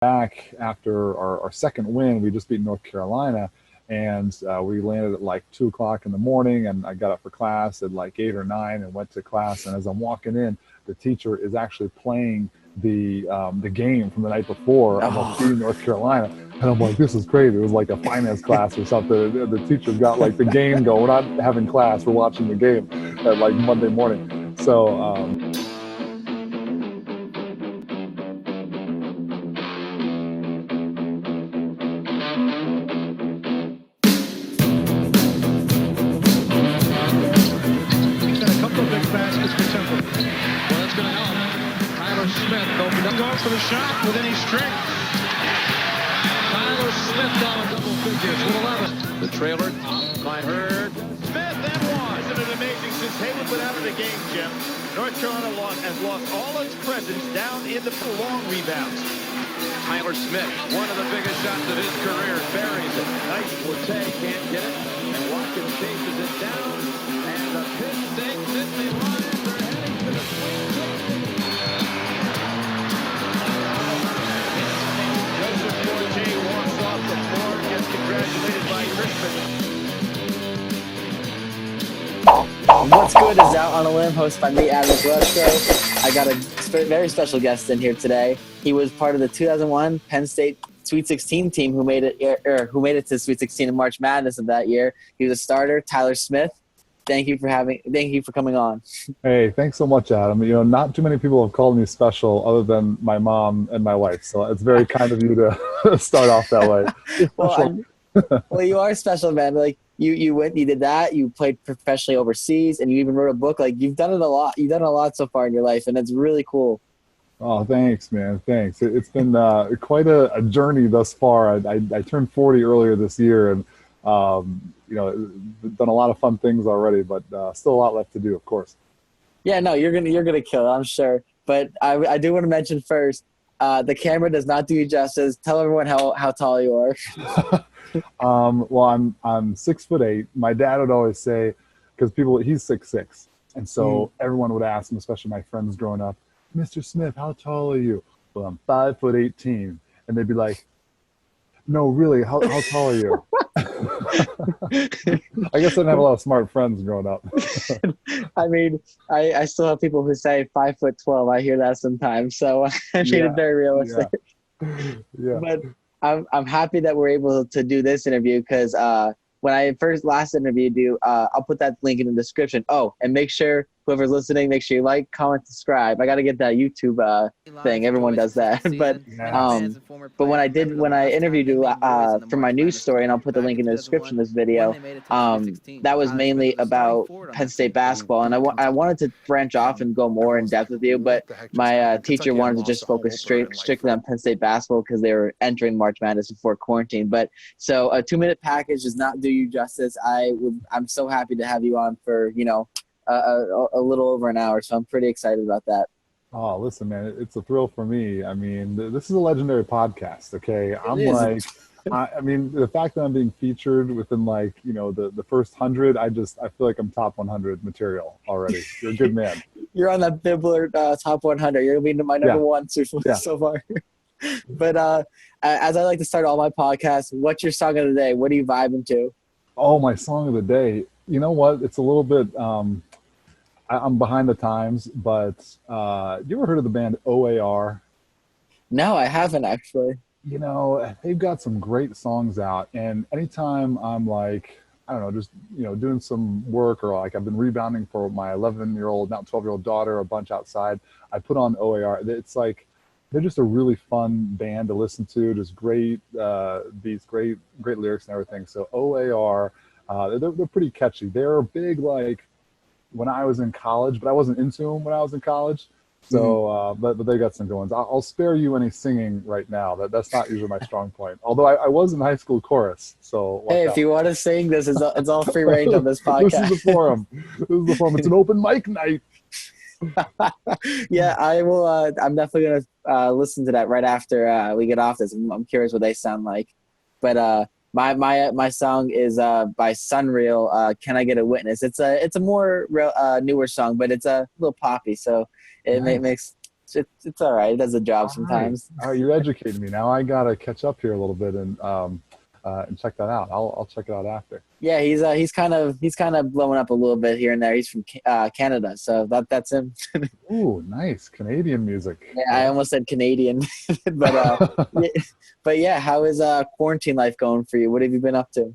back after our second win. We just beat North Carolina, and we landed at like 2 o'clock in the morning, and I got up for class at like 8 or 9 and went to class. And as I'm walking in, the teacher is actually playing the game from the night before of us beating North Carolina. And I'm like, this is crazy. It was like a finance class or something. The teacher's got like the game going. We're not having class. We're watching the game at like Monday morning. So for the shot with any strength. Tyler Smith down in double figures with 11. The trailer by Hurd. Smith and one. Isn't it amazing? Since Haywood went out of the game, Jim, North Carolina has lost all its presence down in the long rebounds. Tyler Smith, one of the biggest shots of his career, buries it. Nice play, can't get it. And Watkins chases it down. And the Penn State Nittany Lions are heading to the Sweet 16. Walks off the floor, gets congratulated by Crispin. What's good is Out on a Limb, hosted by me, Michalesko. I got a very special guest in here today. He was part of the 2001 Penn State Sweet 16 team who made it to Sweet 16 in March Madness of that year. He was a starter, Tyler Smith. Thank you for coming on. hey, thanks so much, Adam. You know, not too many people have called me special other than my mom and my wife. So it's very kind of you to start off that way. Well, you are special, man. Like you did that. You played professionally overseas, and you even wrote a book. Like you've done it a lot. You've done a lot so far in your life, and it's really cool. Oh, thanks, man. Thanks. It's been quite a journey thus far. I turned 40 earlier this year, and you know, done a lot of fun things already, but still a lot left to do, of course. Yeah, no, you're gonna kill it, I'm sure. But I do want to mention first, the camera does not do you justice. Tell everyone how tall you are. Well, I'm 6'8". My dad would always say, because he's 6'6", and so everyone would ask him, especially my friends growing up, Mr. Smith, how tall are you? Well, I'm 5'18", and they'd be like, no, really, how tall are you? I guess I didn't have a lot of smart friends growing up. I mean, I still have people who say 5'12". I hear that sometimes, so I mean, it's very realistic. Yeah. But I'm happy that we're able to do this interview because when I last interviewed you, I'll put that link in the description. Oh, and make sure whoever's listening, make sure you like, comment, subscribe. I got to get that YouTube thing. Everyone does that. But when I interviewed you for my news story, and I'll put the link in the description of this video, that was mainly about Penn State basketball. And I wanted to branch off and go more in depth with you, but my teacher wanted to just focus strictly on Penn State basketball because they were entering March Madness before quarantine. But so a 2-minute package does not do you justice. I'm so happy to have you on for, a little over an hour, so I'm pretty excited about that. Oh, listen, man, it's a thrill for me. I mean, this is a legendary podcast, okay? I mean, the fact that I'm being featured within the first 100, I feel like I'm top 100 material already. You're a good man. You're on that Bibbler top 100. You're going to be my number one so far. But as I like to start all my podcasts, what's your song of the day? What are you vibing to? Oh, my song of the day. You know what? It's a little bit I'm behind the times, but you ever heard of the band OAR? No, I haven't actually. You know, they've got some great songs out, and anytime I'm like, I don't know, just, doing some work, or like I've been rebounding for my 11-year-old, now 12-year-old daughter a bunch outside, I put on OAR. It's like, they're just a really fun band to listen to, just great beats, great lyrics and everything. So OAR, they're pretty catchy. They're big, like, when I was in college, but I wasn't into them when I was in college. So, but they got some good ones. I'll spare you any singing right now. That's not usually my strong point. Although I was in high school chorus. So hey, if you want to sing, this is it's all free range on this podcast. This is the forum. It's an open mic night. Yeah, I will. I'm definitely gonna listen to that right after we get off this. I'm curious what they sound like. But my song is by Sunreal. Can I Get a Witness? It's a more newer song, but it's a little poppy, so it makes it's all right. It does a job sometimes. All right, you're educating me now. I gotta catch up here a little bit and check that out. I'll check it out after. Yeah, he's kind of blowing up a little bit here and there. He's from Canada, so that's him. Ooh, nice Canadian music. Yeah, I almost said Canadian, but yeah. How is quarantine life going for you? What have you been up to?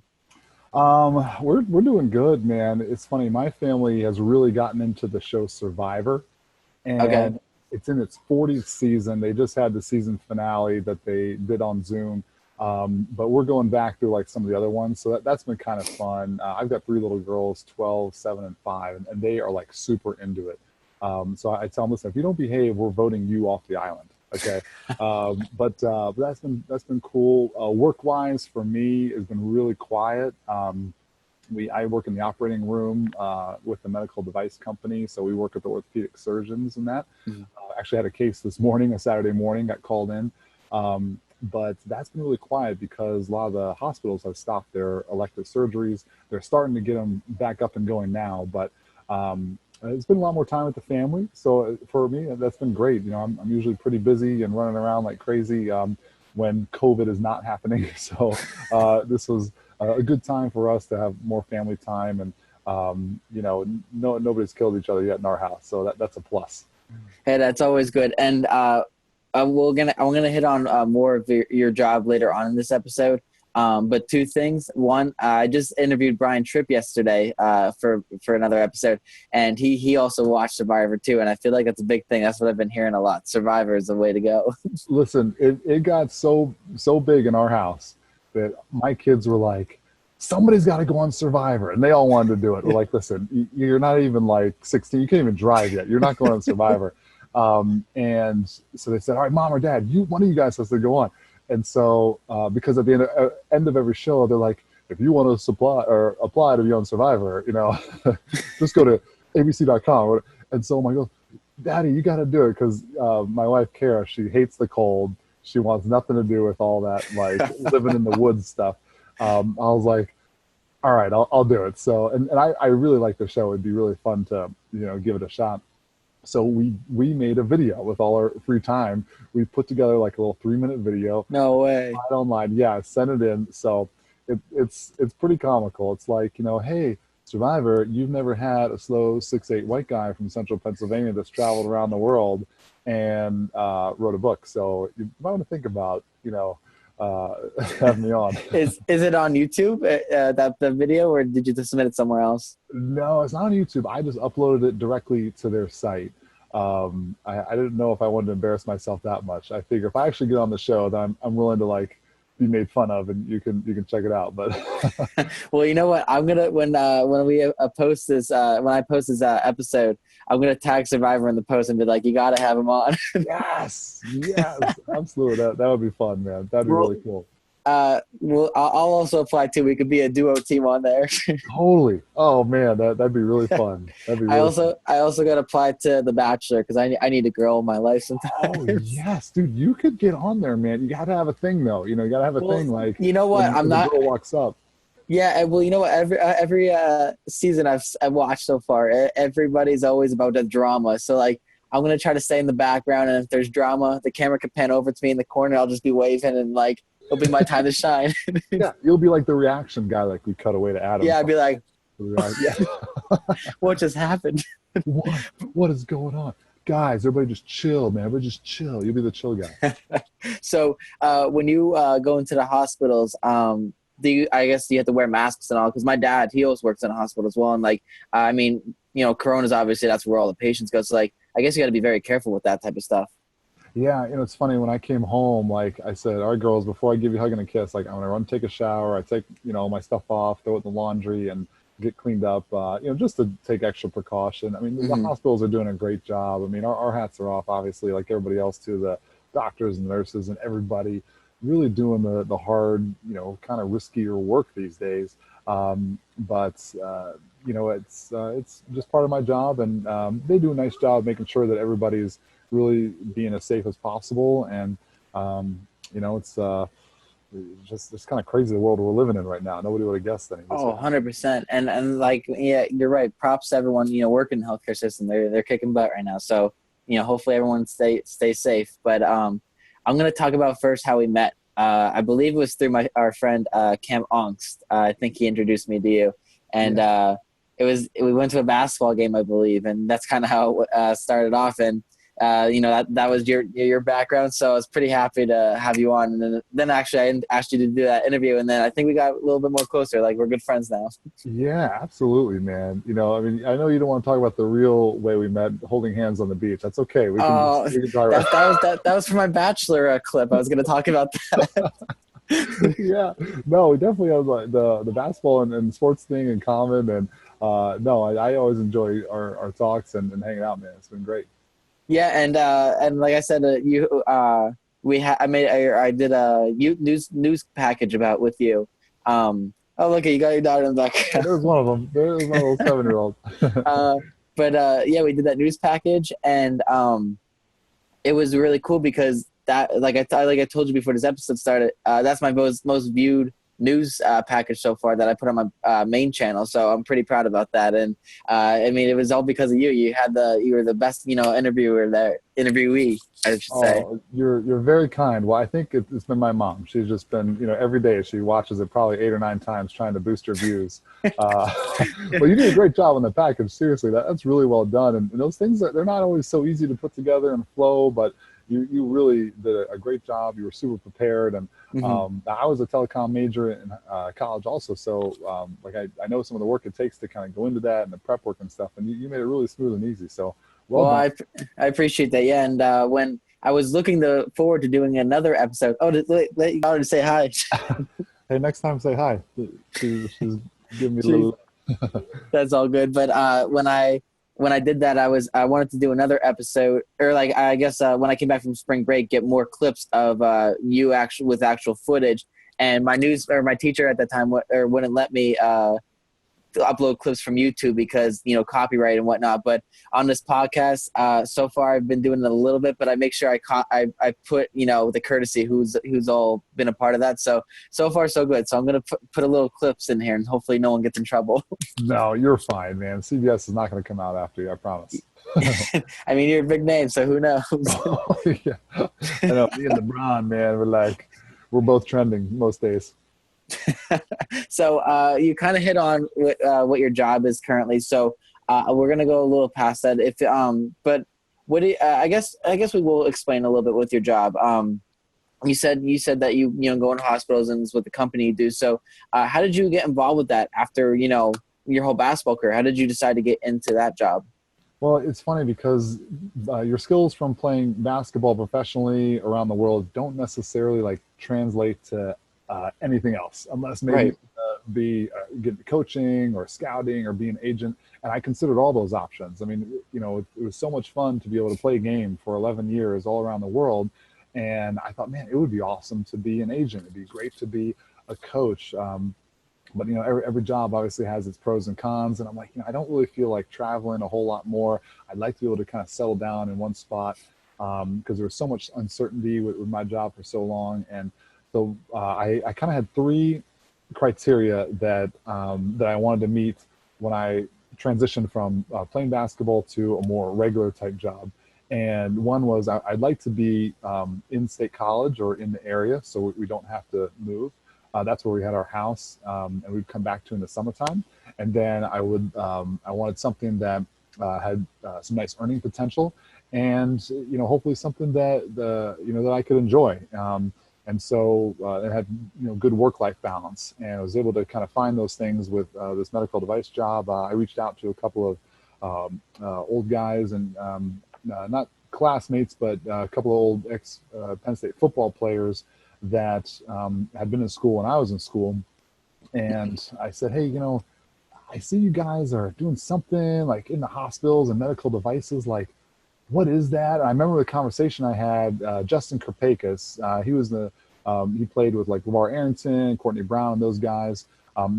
We're doing good, man. It's funny. My family has really gotten into the show Survivor, and Okay. it's in its 40th season. They just had the season finale that they did on Zoom. But we're going back through like some of the other ones. So that's been kind of fun. I've got 3 little girls, 12, 7, and 5, and they are like super into it. So I tell them, listen, if you don't behave, we're voting you off the island. Okay. But that's been cool. Work-wise for me has been really quiet. I work in the operating room with the medical device company. So we work with the orthopedic surgeons and that. Actually had a case this morning, a Saturday morning, got called in. But that's been really quiet because a lot of the hospitals have stopped their elective surgeries. They're starting to get them back up and going now, but it's been a lot more time with the family. So for me, that's been great. You know, I'm usually pretty busy and running around like crazy when COVID is not happening. So this was a good time for us to have more family time, and you know, nobody's killed each other yet in our house, so that's a plus. Hey, that's always good. And I'm gonna hit on more of your job later on in this episode. But 2 things. One, I just interviewed Brian Tripp yesterday for another episode, and he also watched Survivor too. And I feel like that's a big thing. That's what I've been hearing a lot. Survivor is the way to go. Listen, it got so big in our house that my kids were like, somebody's got to go on Survivor, and they all wanted to do it. We're like, listen, you're not even like 16. You can't even drive yet. You're not going on Survivor. And so they said, all right, Mom or Dad, one of you guys has to go on. And so, because at the end of every show, they're like, if you want to apply to be on Survivor, you know, just go to abc.com. And so I'm like, Daddy, you got to do it. Because my wife, Kara, she hates the cold. She wants nothing to do with all that, like living in the woods stuff. I was like, all right, I'll do it. So, and I really like the show. It'd be really fun to, you know, give it a shot. So we made a video with all our free time. We put together like a little 3-minute video. No way. Online, yeah, sent it in. So it's pretty comical. It's like, you know, hey, Survivor, you've never had a slow 6'8" white guy from central Pennsylvania that's traveled around the world and wrote a book. So you might want to think about, you know, having me on. Is it on YouTube, that the video, or did you just submit it somewhere else? No, it's not on YouTube. I just uploaded it directly to their site. I didn't know if I wanted to embarrass myself that much. I figure if I actually get on the show, then I'm willing to like be made fun of, and you can check it out. But well, you know what? I'm gonna when we post this when I post this episode, I'm gonna tag Survivor in the post and be like, you gotta have him on. yes, absolutely. That would be fun, man. That'd be really cool. Well, I'll also apply too. We could be a duo team on there. Holy, oh man, that'd be really fun. That'd be. Really I also got applied to The Bachelor because I need a girl in my life sometimes. Oh yes, dude, you could get on there, man. You gotta have a thing though. You know, you gotta have a thing like. You know what? When the girl walks up. Yeah, well, you know what? Every season I've watched so far, everybody's always about the drama. So like, I'm gonna try to stay in the background, and if there's drama, the camera can pan over to me in the corner. I'll just be waving and like. It'll be my time to shine. Yeah, you'll be like the reaction guy, like we cut away to Adam. Yeah, I'd be like, yeah. what just happened? What is going on? Guys, everybody just chill, man. Everybody just chill. You'll be the chill guy. So when you go into the hospitals, do you have to wear masks and all? Because my dad, he always works in a hospital as well. And like, I mean, you know, Corona's obviously, that's where all the patients go. So like, I guess you got to be very careful with that type of stuff. Yeah, you know, it's funny, when I came home, like I said, all right, girls, before I give you a hug and a kiss, like I'm going to run take a shower. I take, you know, my stuff off, throw it in the laundry, and get cleaned up, you know, just to take extra precaution. I mean, the hospitals are doing a great job. I mean, our hats are off, obviously, like everybody else, to the doctors and nurses and everybody really doing the hard, you know, kind of riskier work these days. But you know, it's just part of my job, and they do a nice job making sure that everybody's really being as safe as possible. And you know, it's just kind of crazy, the world we're living in right now. Nobody would have guessed anything. Oh, 100%. And like, yeah, you're right. Props to everyone, you know, working in the healthcare system. They're kicking butt right now. So hopefully everyone stay safe. But I'm going to talk about first how we met. I believe it was through our friend Cam Ongst. I think he introduced me to you, and we went to a basketball game, I believe, and that's kind of how it started off. And that was your background, so I was pretty happy to have you on. And then actually I asked you to do that interview, and then I think we got a little bit more closer. Like, we're good friends now. Yeah, absolutely, man. I mean, I know you don't want to talk about the real way we met, holding hands on the beach. That's okay. We can talk about that was for my Bachelor clip. I was going to talk about that. Yeah, no, we definitely have like the basketball and sports thing in common. And no, I always enjoy our talks and hanging out, man. It's been great. Yeah, and like I said, I did a news package with you. Oh, look, you got your daughter in the background. There's one of them. There's my little 7-year-old. But yeah, we did that news package, and it was really cool because that, like I told you before this episode started, that's my most viewed news package so far that I put on my main channel. So I'm pretty proud about that. And I mean, it was all because of you. You were the best, interviewee, I should say. Oh, you're very kind. Well, I think it's been my mom. She's just been, every day she watches it probably 8 or 9 times trying to boost her views. Well, you did a great job on the package. Seriously, that's really well done. And those things, they're not always so easy to put together and flow, but you really did a great job. You were super prepared. And I was a telecom major in college also. So I know some of the work it takes to kind of go into that and the prep work and stuff. And you made it really smooth and easy. So well I appreciate that. Yeah. And when I was looking forward to doing another episode, let you to say hi. Hey, next time say hi. She's giving me a little. That's all good. But when I did that, I wanted to do another episode, or I guess when I came back from spring break, get more clips of you with actual footage. And my teacher at that time wouldn't let me upload clips from YouTube because copyright and whatnot. But on this podcast, so far I've been doing it a little bit, but I make sure I put the courtesy who's all been a part of that. So far so good. So I'm gonna put a little clips in here, and hopefully no one gets in trouble. No, you're fine, man. CBS is not going to come out after you. I promise. I mean, you're a big name, so who knows? Oh, yeah. I know. Me and LeBron, man, we're both trending most days. So you kind of hit on what your job is currently. So we're gonna go a little past that. But what do you, I guess we will explain a little bit with your job. You said that you go in hospitals and it's what the company you do. So how did you get involved with that after your whole basketball career? How did you decide to get into that job? Well, it's funny because your skills from playing basketball professionally around the world don't necessarily translate to anything else, unless maybe be getting coaching or scouting or be an agent. And I considered all those options. I mean, it was so much fun to be able to play a game for 11 years all around the world. And I thought, man, it would be awesome to be an agent. It'd be great to be a coach. But every job obviously has its pros and cons, and I'm like, I don't really feel like traveling a whole lot more. I'd like to be able to kind of settle down in one spot because there was so much uncertainty with my job for so long. And so I kind of had 3 criteria that I wanted to meet when I transitioned from playing basketball to a more regular type job. And one was I'd like to be in state college or in the area, so we don't have to move. That's where we had our house, and we'd come back to in the summertime. And then I wanted something that had some nice earning potential, and hopefully something that I could enjoy. And so it had good work-life balance, and I was able to kind of find those things with this medical device job. I reached out to a couple of old guys and not classmates, but a couple of old ex Penn State football players that had been in school when I was in school. And I said, hey, I see you guys are doing something like in the hospitals and medical devices. Like, what is that? And I remember the conversation I had, Justin Kerpakis, he played with LeVar Arrington, Courtney Brown, those guys.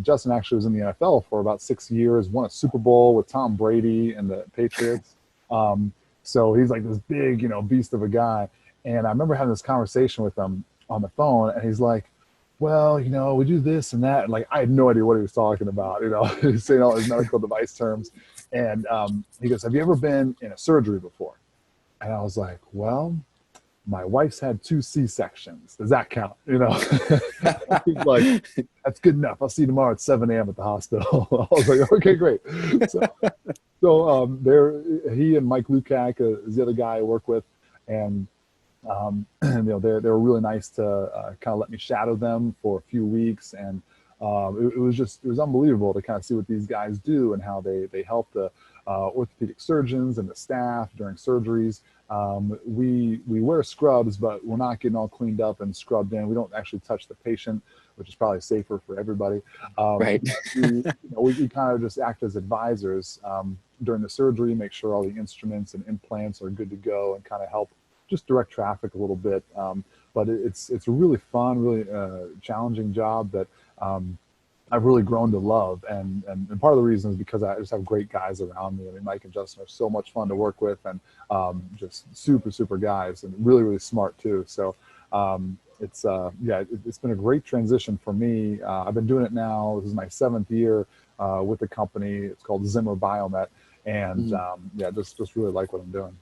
Justin actually was in the NFL for about 6 years, won a Super Bowl with Tom Brady and the Patriots. So he's like this big, beast of a guy. And I remember having this conversation with him on the phone, and he's like, well, we do this and that. And I had no idea what he was talking about, he's saying all his medical device terms. And he goes, have you ever been in a surgery before? And I was like, well, my wife's had 2 C-sections. Does that count? You know, he's like, that's good enough. I'll see you tomorrow at 7 a.m. at the hospital. I was like, okay, great. So there, he and Mike Lukac is the other guy I work with, and you know, they were really nice to kind of let me shadow them for a few weeks, and it was unbelievable to kind of see what these guys do and how they help the orthopedic surgeons and the staff during surgeries. We wear scrubs, but we're not getting all cleaned up and scrubbed in. We don't actually touch the patient, which is probably safer for everybody. Right. We kind of just act as advisors during the surgery, make sure all the instruments and implants are good to go, and kind of help just direct traffic a little bit. But it's a really fun, really challenging job that I've really grown to love. And part of the reason is because I just have great guys around me. I mean, Mike and Justin are so much fun to work with, and just super, super guys, and really, really smart too. So it's been a great transition for me. I've been doing it now. This is my 7th year with the company. It's called Zimmer Biomet. And just really like what I'm doing.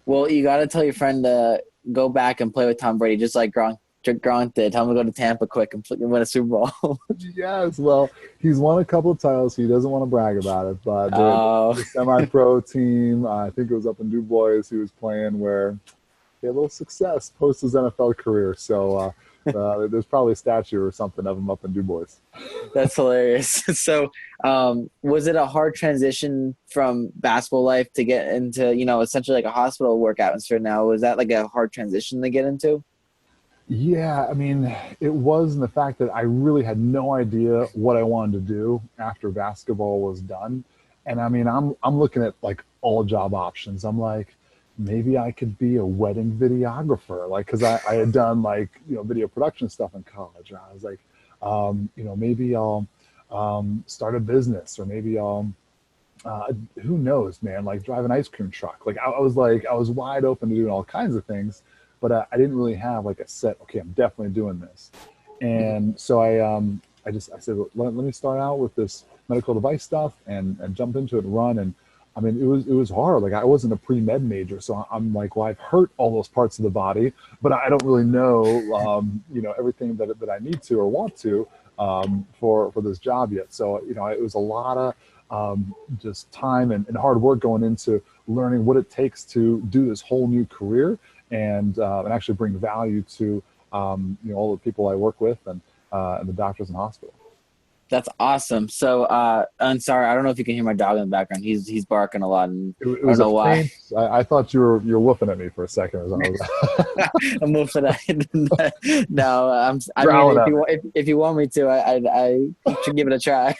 Well, you got to tell your friend to go back and play with Tom Brady, just like Gronk did. Tell him to go to Tampa quick and win a Super Bowl. Yes, well, he's won a couple of titles. He doesn't want to brag about it, but the semi-pro team, I think it was up in Du Bois, he was playing, where he had a little success post his NFL career. So there's probably a statue or something of him up in Du Bois. That's hilarious. So was it a hard transition from basketball life to get into, essentially like a hospital work atmosphere now? Was that like a hard transition to get into? Yeah, I mean, it was in the fact that I really had no idea what I wanted to do after basketball was done. And I mean, I'm looking at like all job options. I'm like, maybe I could be a wedding videographer, like, because I had done like, video production stuff in college. And I was like, maybe I'll start a business, or maybe I'll, who knows, man, like drive an ice cream truck. Like I was wide open to doing all kinds of things, but I didn't really have like a set, okay, I'm definitely doing this. And so I said, let me start out with this medical device stuff and jump into it and run. And I mean, it was hard. Like I wasn't a pre-med major, so I'm like, well, I've hurt all those parts of the body, but I don't really know, everything that I need to or want to for this job yet. So it was a lot of just time and hard work going into learning what it takes to do this whole new career and actually bring value to all the people I work with and the doctors in the hospital. That's awesome. So I'm sorry, I don't know if you can hear my dog in the background. He's barking a lot, and it was I don't know why. I thought you were woofing at me for a second. I'm woofing at no. If you want me to, I should give it a try.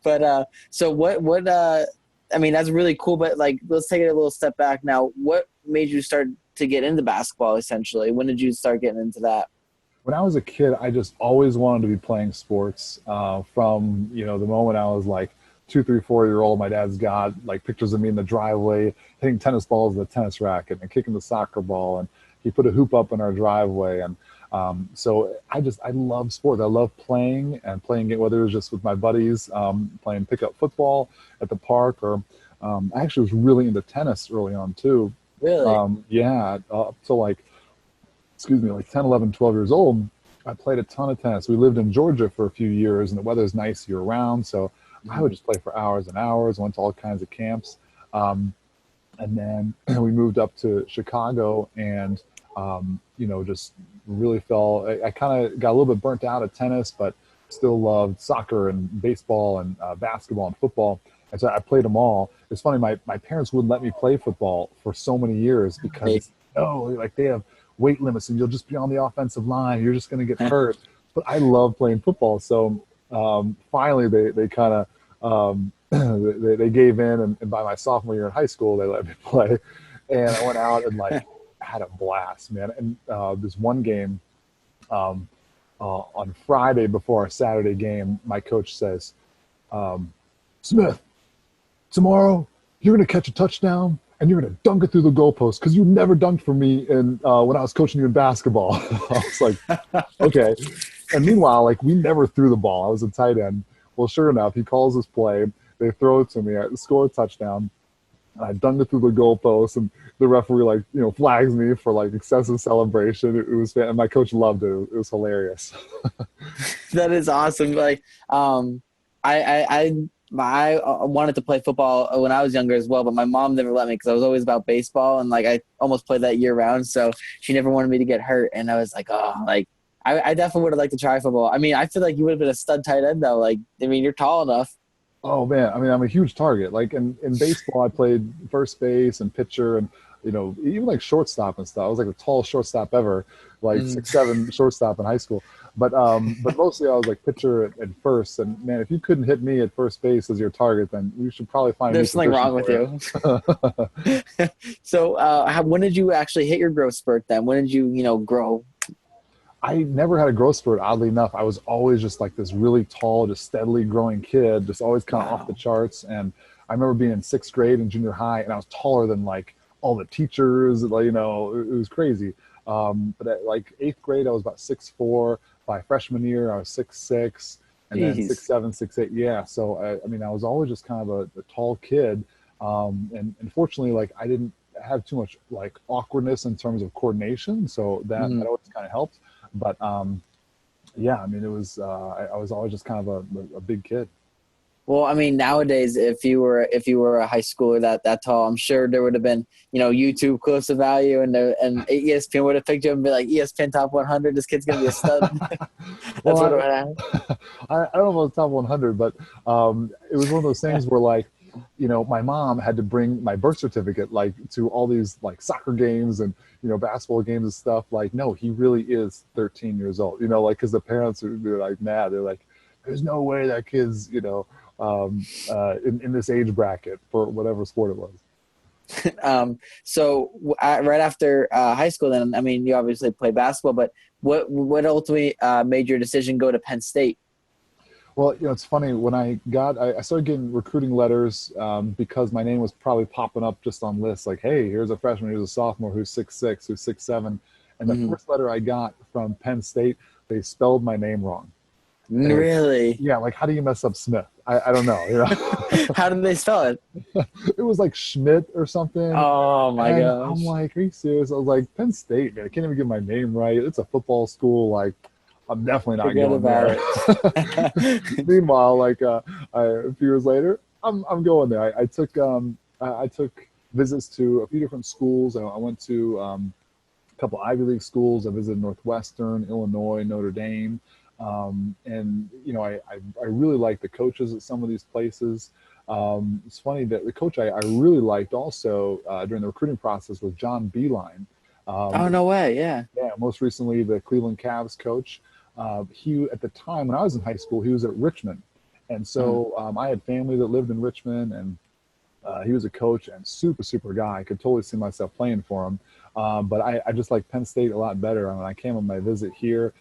But so what? I mean, that's really cool. But like, let's take it a little step back now. What made you start to get into basketball? Essentially, when did you start getting into that? When I was a kid, I just always wanted to be playing sports. From the moment I was like 2, 3, 4-year-old, my dad's got like pictures of me in the driveway hitting tennis balls with a tennis racket and kicking the soccer ball, and he put a hoop up in our driveway. And so I love sports. I love playing it, whether it was just with my buddies, playing pickup football at the park, or I actually was really into tennis early on too. Really? Yeah, up to like 10, 11, 12 years old, I played a ton of tennis. We lived in Georgia for a few years, and the weather's nice year round, so I would just play for hours and hours, went to all kinds of camps. And then we moved up to Chicago and, just really I kind of got a little bit burnt out at tennis, but still loved soccer and baseball and basketball and football. And so I played them all. It's funny, my parents wouldn't let me play football for so many years because, they have weight limits and you'll just be on the offensive line. You're just going to get hurt. But I love playing football. So finally they kind of, they gave in. And by my sophomore year in high school, they let me play. And I went out and like had a blast, man. And this one game on Friday before our Saturday game, my coach says, Smith, tomorrow you're going to catch a touchdown and you're going to dunk it through the goalpost because you never dunked for me when I was coaching you in basketball. I was like, okay. And meanwhile, like, we never threw the ball. I was a tight end. Well, sure enough, he calls his play. They throw it to me. I score a touchdown. And I dunked it through the goalpost, and the referee like flags me for like excessive celebration. It was and my coach loved it. It was hilarious. That is awesome. Like, I wanted to play football when I was younger as well, but my mom never let me because I was always about baseball, and like I almost played that year round. So she never wanted me to get hurt, and I was like, oh, like I definitely would have liked to try football. I mean, I feel like you would have been a stud tight end though. Like, I mean, you're tall enough. Oh man, I mean, I'm a huge target. Like in baseball, I played first base and pitcher, and even like shortstop and stuff. I was like the tallest shortstop ever, like 6'7" shortstop in high school. But mostly I was like pitcher at first. And man, if you couldn't hit me at first base as your target, then you should probably find There's something wrong with you. So, when did you actually hit your growth spurt? Then when did you grow? I never had a growth spurt, oddly enough. I was always just like this really tall, just steadily growing kid, just always kind of off the charts. And I remember being in sixth grade in junior high, and I was taller than like all the teachers. Like, it was crazy. But at like eighth grade, I was about 6'4". By freshman year, I was 6'6", and then 6'7", 6'8". Yeah, so I mean, I was always just kind of a tall kid. And fortunately, like I didn't have too much like awkwardness in terms of coordination, so that always kind of helped. But yeah, I mean, it was I was always just kind of a big kid. Well, I mean, nowadays, if you were a high schooler that tall, I'm sure there would have been YouTube close to value, and ESPN would have picked you up and be like, ESPN top 100. This kid's gonna be a stud. That's well, what it would have. I don't know if it was top 100, but it was one of those things where like my mom had to bring my birth certificate like to all these like soccer games and basketball games and stuff. Like, no, he really is 13 years old. Like because the parents are like mad. They're like, there's no way that kid's in this age bracket for whatever sport it was. So right after high school, then I mean, you obviously played basketball, but what ultimately made your decision go to Penn State? Well, it's funny when I started getting recruiting letters because my name was probably popping up just on lists like, hey, here's a freshman, here's a sophomore who's 6'6", who's 6'7", and the first letter I got from Penn State, they spelled my name wrong. Really? Yeah, like how do you mess up Smith? I don't know. How did they spell it? It was like Schmidt or something. Oh my gosh. I'm like, are you serious? I was like, Penn State, man, I can't even get my name right. It's a football school. Like, I'm definitely not going there. Meanwhile, like a few years later, I'm going there. I took visits to a few different schools. I went to a couple Ivy League schools. I visited Northwestern, Illinois, Notre Dame. And I really liked the coaches at some of these places. It's funny that the coach I really liked also during the recruiting process was John Beeline. Oh, no way. Yeah. Yeah. Most recently, the Cleveland Cavs coach. He, at the time when I was in high school, he was at Richmond. And so I had family that lived in Richmond, and he was a coach and super, super guy. I could totally see myself playing for him. But I just like Penn State a lot better. When I came on my visit here,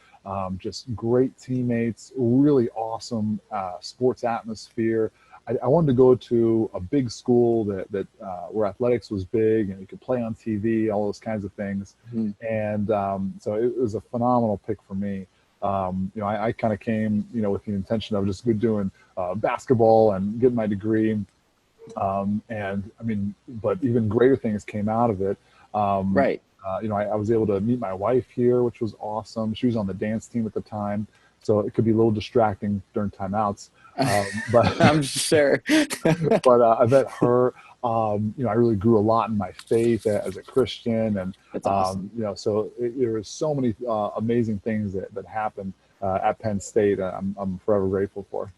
just great teammates, really awesome sports atmosphere. I wanted to go to a big school that where athletics was big and you could play on TV, all those kinds of things. And so it was a phenomenal pick for me. I kind of came, with the intention of just doing basketball and getting my degree. And I mean, but even greater things came out of it. Right. I was able to meet my wife here, which was awesome. She was on the dance team at the time, so it could be a little distracting during timeouts. But I'm sure. But I met her. I really grew a lot in my faith as a Christian, and That's awesome. so there were so many amazing things that happened at Penn State. I'm forever grateful for.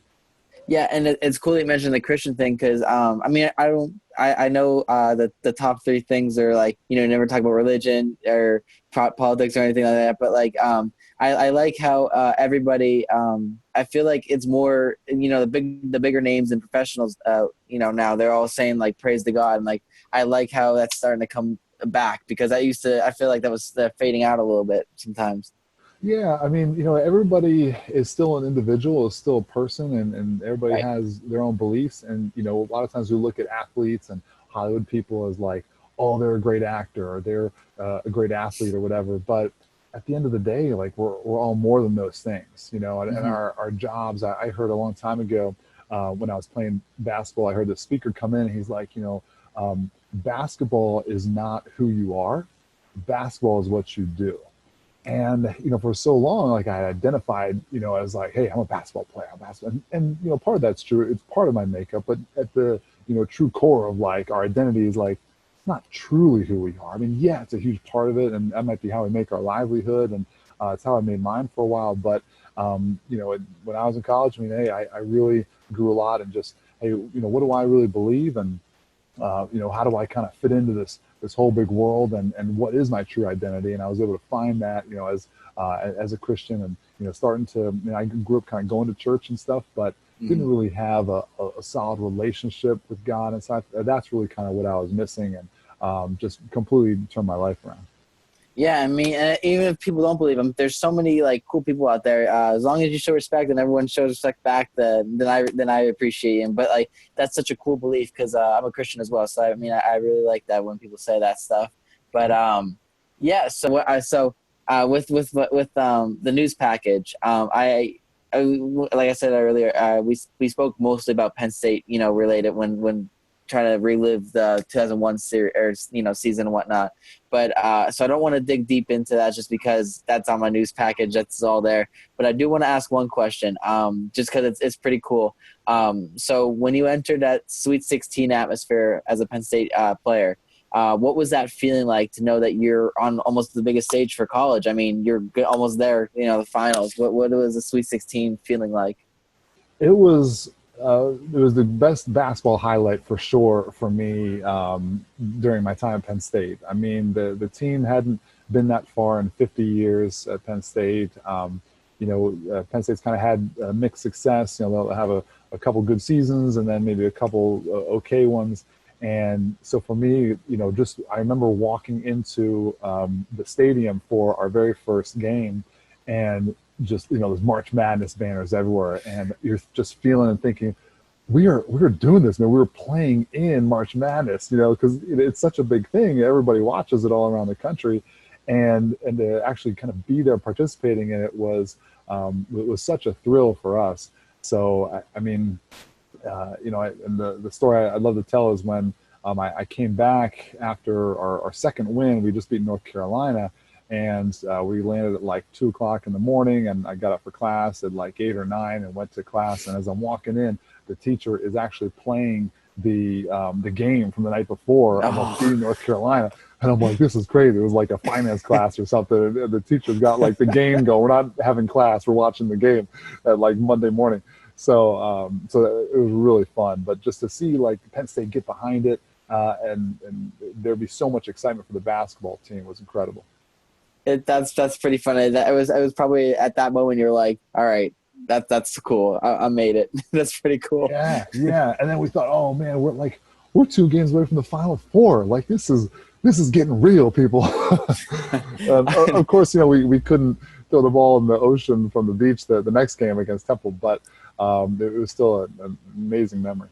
Yeah, and it's cool that you mentioned the Christian thing because, I mean, I know that the top three things are like, never talk about religion or politics or anything like that. But like, I like how everybody, I feel like it's more, the bigger names and professionals, now they're all saying like, praise to God. And like, I like how that's starting to come back because I feel like that was fading out a little bit sometimes. Yeah, I mean, everybody is still an individual, is still a person, and everybody has their own beliefs. And, a lot of times we look at athletes and Hollywood people as like, oh, they're a great actor or they're a great athlete or whatever. But at the end of the day, like we're all more than those things, and our jobs. I heard a long time ago when I was playing basketball, I heard the speaker come in and he's like, basketball is not who you are. Basketball is what you do. And, for so long, like I identified, as like, hey, I'm a basketball player. I'm a basketball. And, part of that's true. It's part of my makeup. But at the, true core of like our identity is like, it's not truly who we are. I mean, yeah, it's a huge part of it. And that might be how we make our livelihood. And it's how I made mine for a while. But, when I was in college, I mean, hey, I really grew a lot and just, hey, what do I really believe? And, how do I kind of fit into this whole big world, and what is my true identity? And I was able to find that, as a Christian, and, starting to, I grew up kind of going to church and stuff, but didn't really have a solid relationship with God. And so that's really kind of what I was missing, and just completely turned my life around. Yeah, I mean, even if people don't believe them, there's so many like cool people out there. As long as you show respect and everyone shows respect back, then I appreciate you. But like that's such a cool belief because I'm a Christian as well. So I mean, I really like that when people say that stuff. But yeah. So with the news package, I like I said earlier, we spoke mostly about Penn State, related when trying to relive the 2001 series, season and whatnot. But so I don't want to dig deep into that just because that's on my news package. That's all there. But I do want to ask one question, just because it's pretty cool. So when you entered that Sweet 16 atmosphere as a Penn State player, what was that feeling like to know that you're on almost the biggest stage for college? I mean, you're almost there, the finals. What was the Sweet 16 feeling like? It was the best basketball highlight for sure for me during my time at Penn State. I mean, the team hadn't been that far in 50 years at Penn State. Penn State's kind of had mixed success. They'll have a couple good seasons and then maybe a couple okay ones. And so for me, I remember walking into the stadium for our very first game, and just there's March Madness banners everywhere, and you're just feeling and thinking, we are doing this, man. We were playing in March Madness, because it's such a big thing. Everybody watches it all around the country, and to actually kind of be there participating in it was such a thrill for us. So I mean, and the story I'd love to tell is when I came back after our second win. We just beat North Carolina. And we landed at like 2:00 in the morning, and I got up for class at like 8 or 9 and went to class. And as I'm walking in, the teacher is actually playing the game from the night before about beating North Carolina. And I'm like, this is crazy. It was like a finance class or something. The teacher's got like the game going. We're not having class. We're watching the game at like Monday morning. So it was really fun. But just to see like Penn State get behind it and there'd be so much excitement for the basketball team was incredible. That's pretty funny. That it was probably at that moment you're like, all right, that's cool. I made it. That's pretty cool. Yeah. And then we thought, oh man, we're 2 games away from the Final Four. Like this is getting real, people. Of course, we couldn't throw the ball in the ocean from the beach the next game against Temple, but it was still an amazing memory.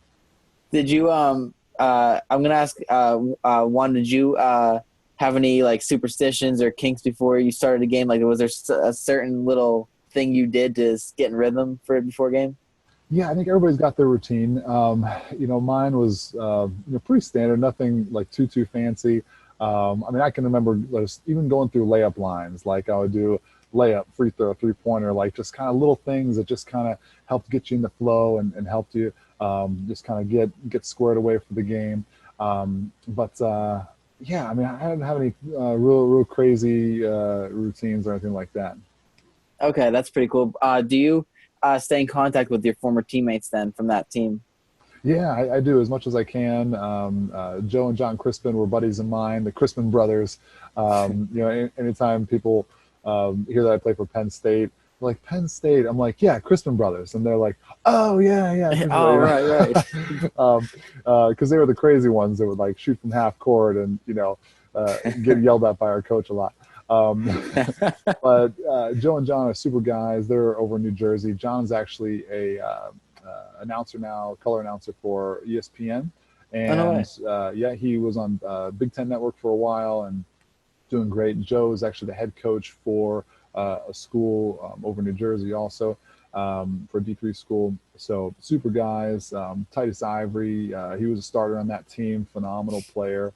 Did you? I'm gonna ask. One, did you? Have any like superstitions or kinks before you started a game? Like, was there a certain little thing you did to get in rhythm before a game? Yeah, I think everybody's got their routine. Mine was pretty standard, nothing like too fancy. I mean, I can remember even going through layup lines. Like I would do layup, free throw, 3-pointer, like just kind of little things that just kind of helped get you in the flow and helped you just kind of get squared away for the game. Yeah, I mean, I didn't have any real crazy routines or anything like that. Okay, that's pretty cool. Do you stay in contact with your former teammates then from that team? Yeah, I do as much as I can. Joe and John Crispin were buddies of mine, the Crispin brothers. Anytime people hear that I play for Penn State, like Penn State, I'm like, yeah, Crispin brothers, and they're like, oh yeah. Oh right. Because they were the crazy ones that would like shoot from half court and get yelled at by our coach a lot. But Joe and John are super guys. They're over in New Jersey. John's actually a announcer now, color announcer for ESPN, and he was on Big Ten Network for a while and doing great. Joe is actually the head coach for a school over in New Jersey also for a D3 school. So super guys. Titus Ivory, he was a starter on that team, phenomenal player.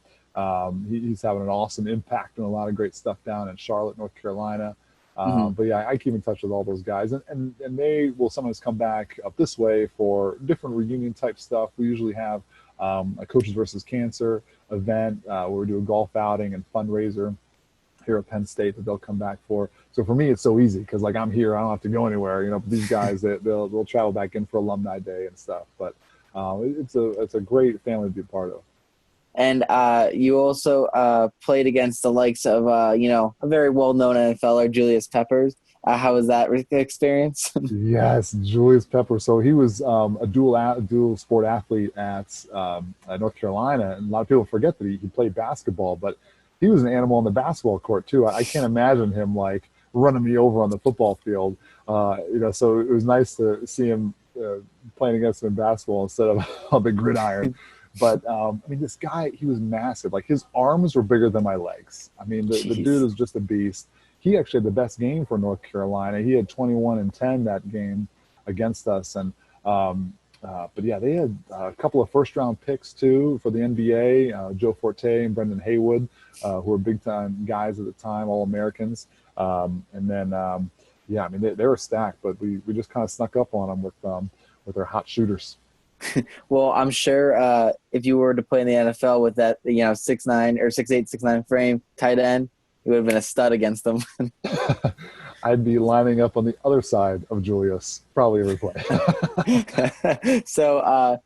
He's having an awesome impact and a lot of great stuff down in Charlotte, North Carolina. Mm-hmm. But yeah, I keep in touch with all those guys, and they will sometimes come back up this way for different reunion type stuff. We usually have a Coaches versus Cancer event where we do a golf outing and fundraiser here at Penn State that they'll come back for. So for me, it's so easy because like I'm here, I don't have to go anywhere. You know, but these guys they'll travel back in for alumni day and stuff. But it's a great family to be a part of. And you also played against the likes of, a very well-known NFLer, Julius Peppers. How was that experience? Yes, Julius Pepper. So he was a dual sport athlete at North Carolina, and a lot of people forget that he played basketball, but he was an animal on the basketball court too. I can't imagine him like running me over on the football field. So it was nice to see him playing against him in basketball instead of on the gridiron. But this guy, he was massive. Like his arms were bigger than my legs. I mean, the dude is just a beast. He actually had the best game for North Carolina. He had 21-10 that game against us. And but yeah, they had a couple of first-round picks too for the NBA. Joe Forte and Brendan Haywood, who were big-time guys at the time, all Americans. And then they were stacked, but we just kind of snuck up on them with their hot shooters. Well, I'm sure if you were to play in the NFL with that, 6'9" or 6'8", 6'9" frame, tight end, you would have been a stud against them. I'd be lining up on the other side of Julius, probably every play. So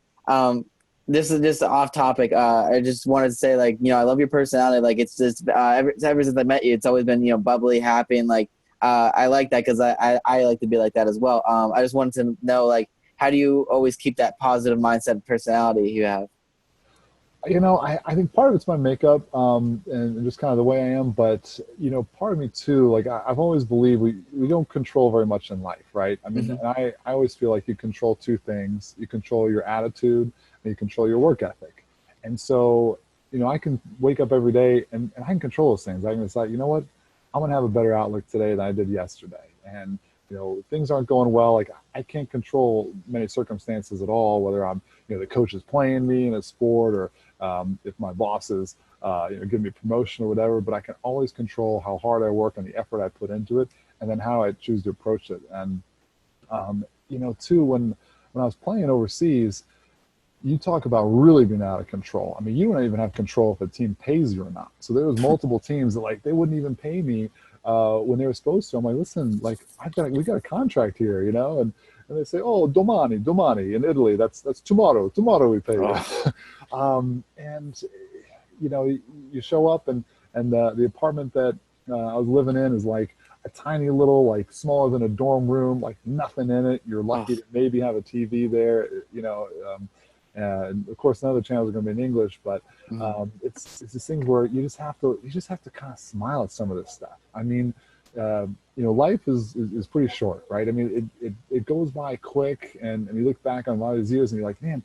this is just off topic. I just wanted to say, I love your personality. Like, it's just ever since I met you, it's always been, bubbly, happy, and I like that because I like to be like that as well. I just wanted to know, how do you always keep that positive mindset and personality you have? I think part of it's my makeup and just kind of the way I am. But, part of me too, I've always believed we don't control very much in life, right? I mean, Mm-hmm. and I always feel like you control two things. You control your attitude and you control your work ethic. And so, I can wake up every day and I can control those things. I can decide, you know what, I'm going to have a better outlook today than I did yesterday. And, things aren't going well. I can't control many circumstances at all, whether I'm, the coach is playing me in a sport or if my boss is, giving me promotion or whatever, but I can always control how hard I work and the effort I put into it and then how I choose to approach it. And, too, when I was playing overseas, you talk about really being out of control. I mean, you don't even have control if a team pays you or not. So there was multiple teams that they wouldn't even pay me when they were supposed to. I'm like, listen, we got a contract here, and they say, oh, domani in Italy. That's tomorrow we pay you. Oh. And you show up and the apartment that I was living in is like a tiny little, smaller than a dorm room, nothing in it. You're lucky to maybe have a TV there, and of course none of the channels are going to be in English, but it's this thing where you just have to kind of smile at some of this stuff. I mean, life is pretty short, right? I mean, it goes by quick, and you look back on a lot of these years and you're like, man,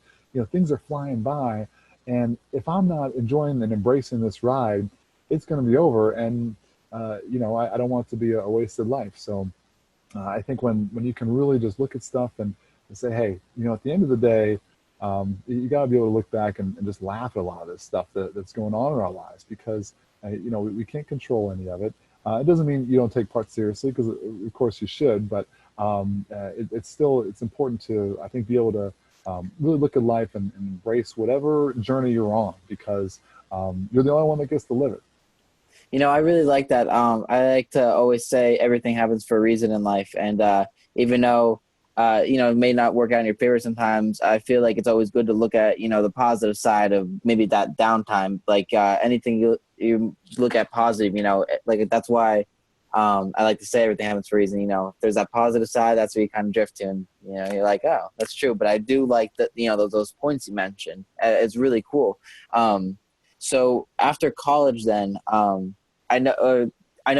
things are flying by, and if I'm not enjoying and embracing this ride, it's going to be over, and I don't want it to be a wasted life. So I think when you can really just look at stuff and say, hey, at the end of the day, you got to be able to look back and just laugh at a lot of this stuff that's going on in our lives, because we can't control any of it. It doesn't mean you don't take part seriously, because of course you should, but it's important to, I think, be able to really look at life and embrace whatever journey you're on, because you're the only one that gets to live it. I really like that. I like to always say everything happens for a reason in life, and even though it may not work out in your favor sometimes, I feel like it's always good to look at, the positive side of maybe that downtime. Anything you look at positive, that's why I like to say everything happens for a reason. If there's that positive side, that's where you kind of drift to, and, you're like, oh, that's true. But I do like that, those points you mentioned. It's really cool. So after college then, I know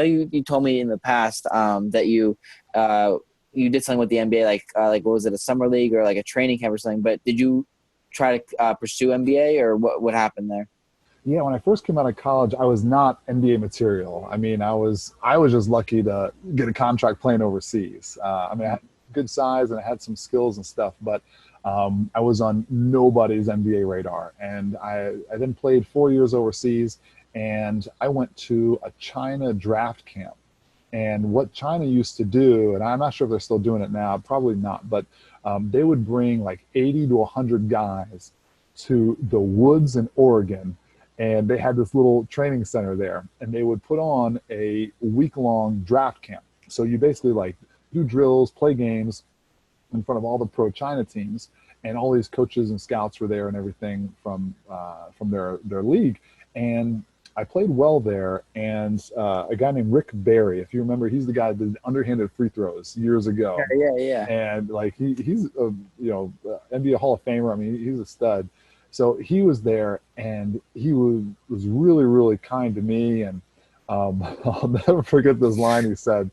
you told me in the past that you did something with the NBA, like what was it, a summer league or a training camp or something? But did you try to pursue NBA, or what happened there? Yeah, when I first came out of college, I was not NBA material. I mean, I was just lucky to get a contract playing overseas. I mean, I had good size and I had some skills and stuff, but I was on nobody's NBA radar. And I then played 4 years overseas, and I went to a China draft camp. And what China used to do, and I'm not sure if they're still doing it now, probably not, but they would bring like 80 to 100 guys to the woods in Oregon, and they had this little training center there, and they would put on a week-long draft camp. So you basically like do drills, play games in front of all the pro China teams, and all these coaches and scouts were there and everything from their league. And I played well there, and a guy named Rick Barry, if you remember, he's the guy that did underhanded free throws years ago. Yeah. And like he's a NBA Hall of Famer. I mean, he's a stud. So he was there, and he was really, really kind to me. And I'll never forget this line he said.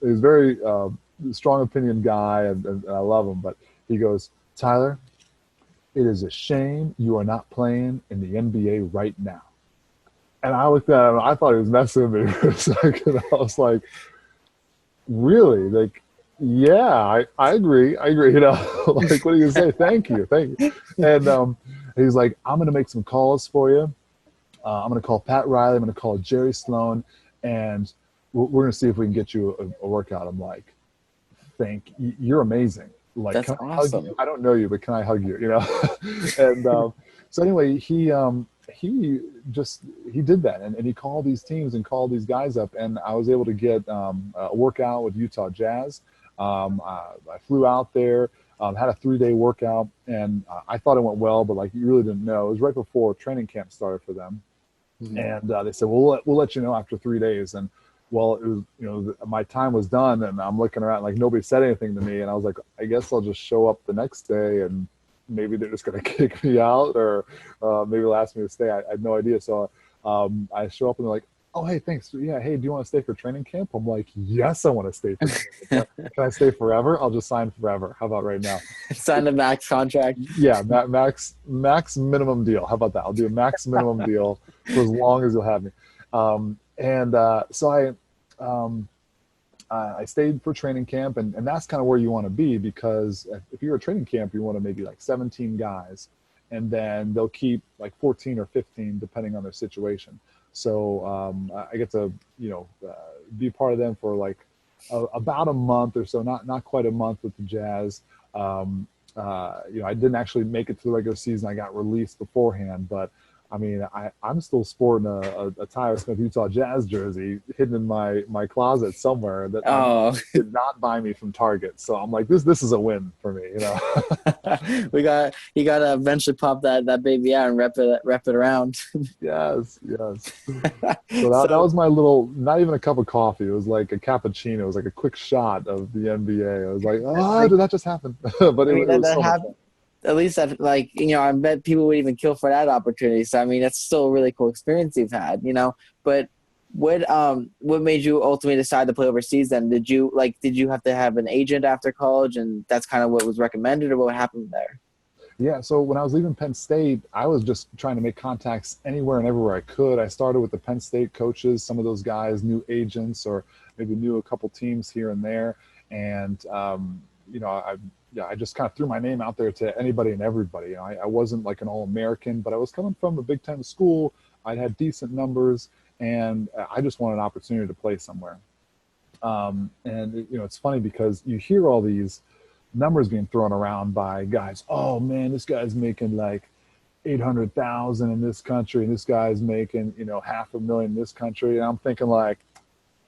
He's very strong opinion guy, and I love him. But he goes, "Tyler, it is a shame you are not playing in the NBA right now." And I looked at him, I thought he was messing with me for a second. I was like, really? Like, yeah, I agree. You know, like, what are you going to say? Thank you. And he's like, I'm going to make some calls for you. I'm going to call Pat Riley. I'm going to call Jerry Sloan, and we're going to see if we can get you a workout. I'm like, you're amazing. Like, That's can I awesome. hug you? I don't know you, but can I hug you? You know? And so anyway, he did that, and he called these teams and called these guys up, and I was able to get a workout with Utah Jazz. I flew out there, had a 3-day workout, and I thought it went well, but like, you really didn't know. It was right before training camp started for them. Mm-hmm. And they said, we'll let you know after 3 days. And well, it was, my time was done, and I'm looking around like nobody said anything to me, and I was like, I guess I'll just show up the next day, and maybe they're just going to kick me out, or maybe they'll ask me to stay. I had no idea. So I show up, and they're like, oh, hey, thanks. Yeah, hey, do you want to stay for training camp? I'm like, yes, I want to stay for training camp. Can I stay forever? I'll just sign forever. How about right now? Sign a max contract. Yeah, max minimum deal. How about that? I'll do a max minimum deal for as long as you'll have me. So I stayed for training camp, and that's kind of where you want to be, because if you're at training camp, you want to maybe like 17 guys, and then they'll keep like 14 or 15 depending on their situation. So I get to be part of them for like about a month or so, not quite a month with the Jazz. I didn't actually make it to the regular season. I got released beforehand, but I mean, I'm still sporting a Tyler Smith Utah Jazz jersey hidden in my closet somewhere that did not buy me from Target. So I'm like, this is a win for me, you know. You gotta eventually pop that baby out and wrap it around. Yes. So that was my little, not even a cup of coffee. It was like a cappuccino. It was like a quick shot of the NBA. I was like, did that just happen? But it was so much fun. At least that, like, I bet people would even kill for that opportunity. So I mean, that's still a really cool experience you've had, But what made you ultimately decide to play overseas then? Did you have to have an agent after college, and that's kind of what was recommended, or what happened there? Yeah, so when I was leaving Penn State, I was just trying to make contacts anywhere and everywhere I could. I started with the Penn State coaches. Some of those guys knew agents, or maybe knew a couple teams here and there. And, I just kind of threw my name out there to anybody and everybody. I wasn't like an All-American, but I was coming from a Big Ten school. I'd had decent numbers, and I just wanted an opportunity to play somewhere. It's funny because you hear all these numbers being thrown around by guys. Oh man, this guy's making like 800,000 in this country, and this guy's making, $500,000 in this country. And I'm thinking like,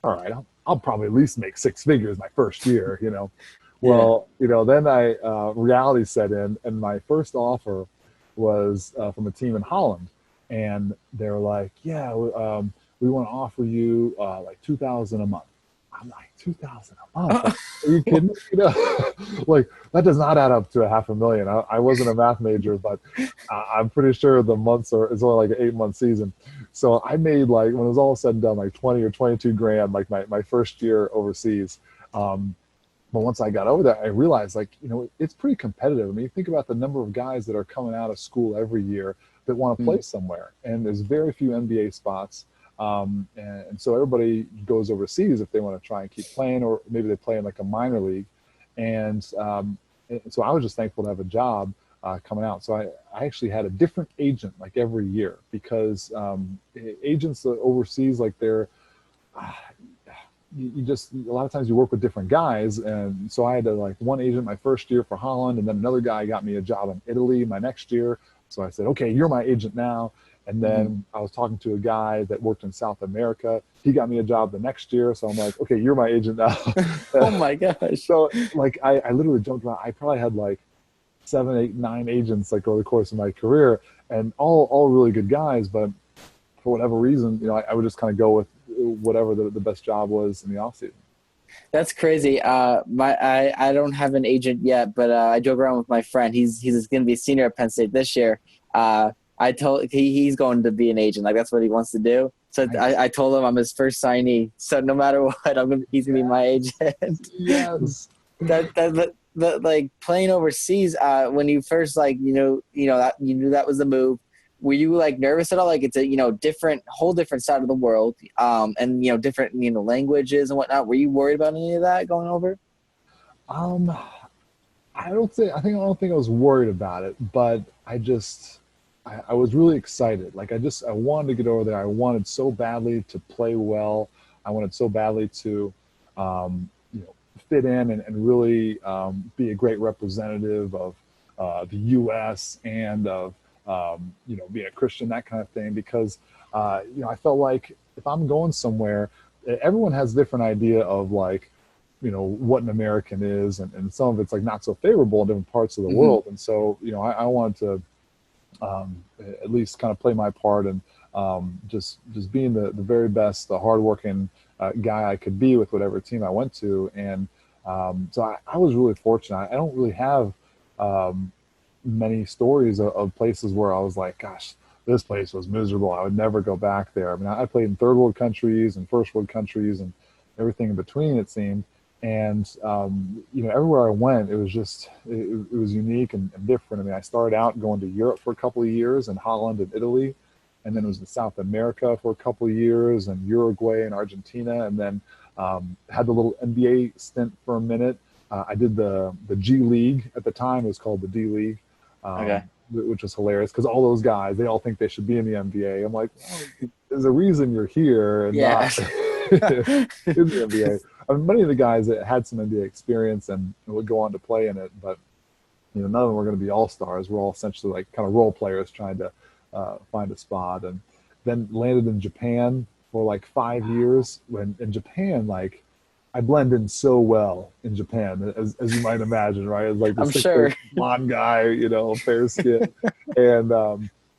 all right, I'll probably at least make 6 figures my first year, Well, then reality set in, and my first offer was from a team in Holland, and they're like, yeah, we want to offer you like $2,000 a month. I'm like, $2,000 a month? Are you kidding me? Like, that does not add up to $500,000. I wasn't a math major, but I'm pretty sure it's only like an 8-month season. So I made, like, when it was all said and done, like 20 or 22 grand, like my first year overseas. But once I got over there, I realized, like, it's pretty competitive. I mean, you think about the number of guys that are coming out of school every year. that want to play somewhere, and there's very few NBA spots. And so everybody goes overseas if they want to try and keep playing, or maybe they play in like a minor league. And so I was just thankful to have a job coming out. So I actually had a different agent like every year, because agents overseas, like you just, a lot of times you work with different guys. And so I had like one agent my first year for Holland, and then another guy got me a job in Italy my next year. So I said, okay, you're my agent now. And then I was talking to a guy that worked in South America. He got me a job the next year. So I'm like, okay, you're my agent now. Oh my gosh. So like, I literally jumped around. I probably had like 7, 8, 9 agents like over the course of my career, and all really good guys. But for whatever reason, I would just kind of go with whatever the best job was in the off season. That's crazy. I don't have an agent yet, but I joke around with my friend. He's going to be a senior at Penn State this year. I told he's going to be an agent. Like, that's what he wants to do. So I told him I'm his first signee. So no matter what, he's gonna be my agent. Yes. that like playing overseas. When you first like you knew that was the move. Were you like nervous at all? Like, it's a whole different side of the world. And different languages and whatnot. Were you worried about any of that going over? I don't think I was worried about it, but I was really excited. Like, I wanted to get over there. I wanted so badly to play well. I wanted so badly to, fit in and really be a great representative of the U.S. and of, being a Christian, that kind of thing. Because, I felt like if I'm going somewhere, everyone has a different idea of like, what an American is. And some of it's like not so favorable in different parts of the world. And so, I wanted to, at least kind of play my part, and just being the very best, the hardworking guy I could be with whatever team I went to. And so I was really fortunate. I don't really have many stories of places where I was like, gosh, this place was miserable, I would never go back there. I mean, I played in third world countries and first world countries and everything in between, it seemed. And, everywhere I went, it was just, it was unique and different. I mean, I started out going to Europe for a couple of years, in Holland and Italy, and then it was in South America for a couple of years, and Uruguay and Argentina, and then had the little NBA stint for a minute. I did the G League at the time. It was called the D League, which was hilarious because all those guys, they all think they should be in the NBA. I'm like, well, there's a reason you're here and not in the NBA. I mean, many of the guys that had some NBA experience and would go on to play in it, but none of them were going to be all-stars. We're all essentially like kind of role players trying to find a spot. And then landed in Japan for like 5 years. When in Japan, like, I blend in so well in Japan, as you might imagine, right? It's like the blonde guy, fair skin, and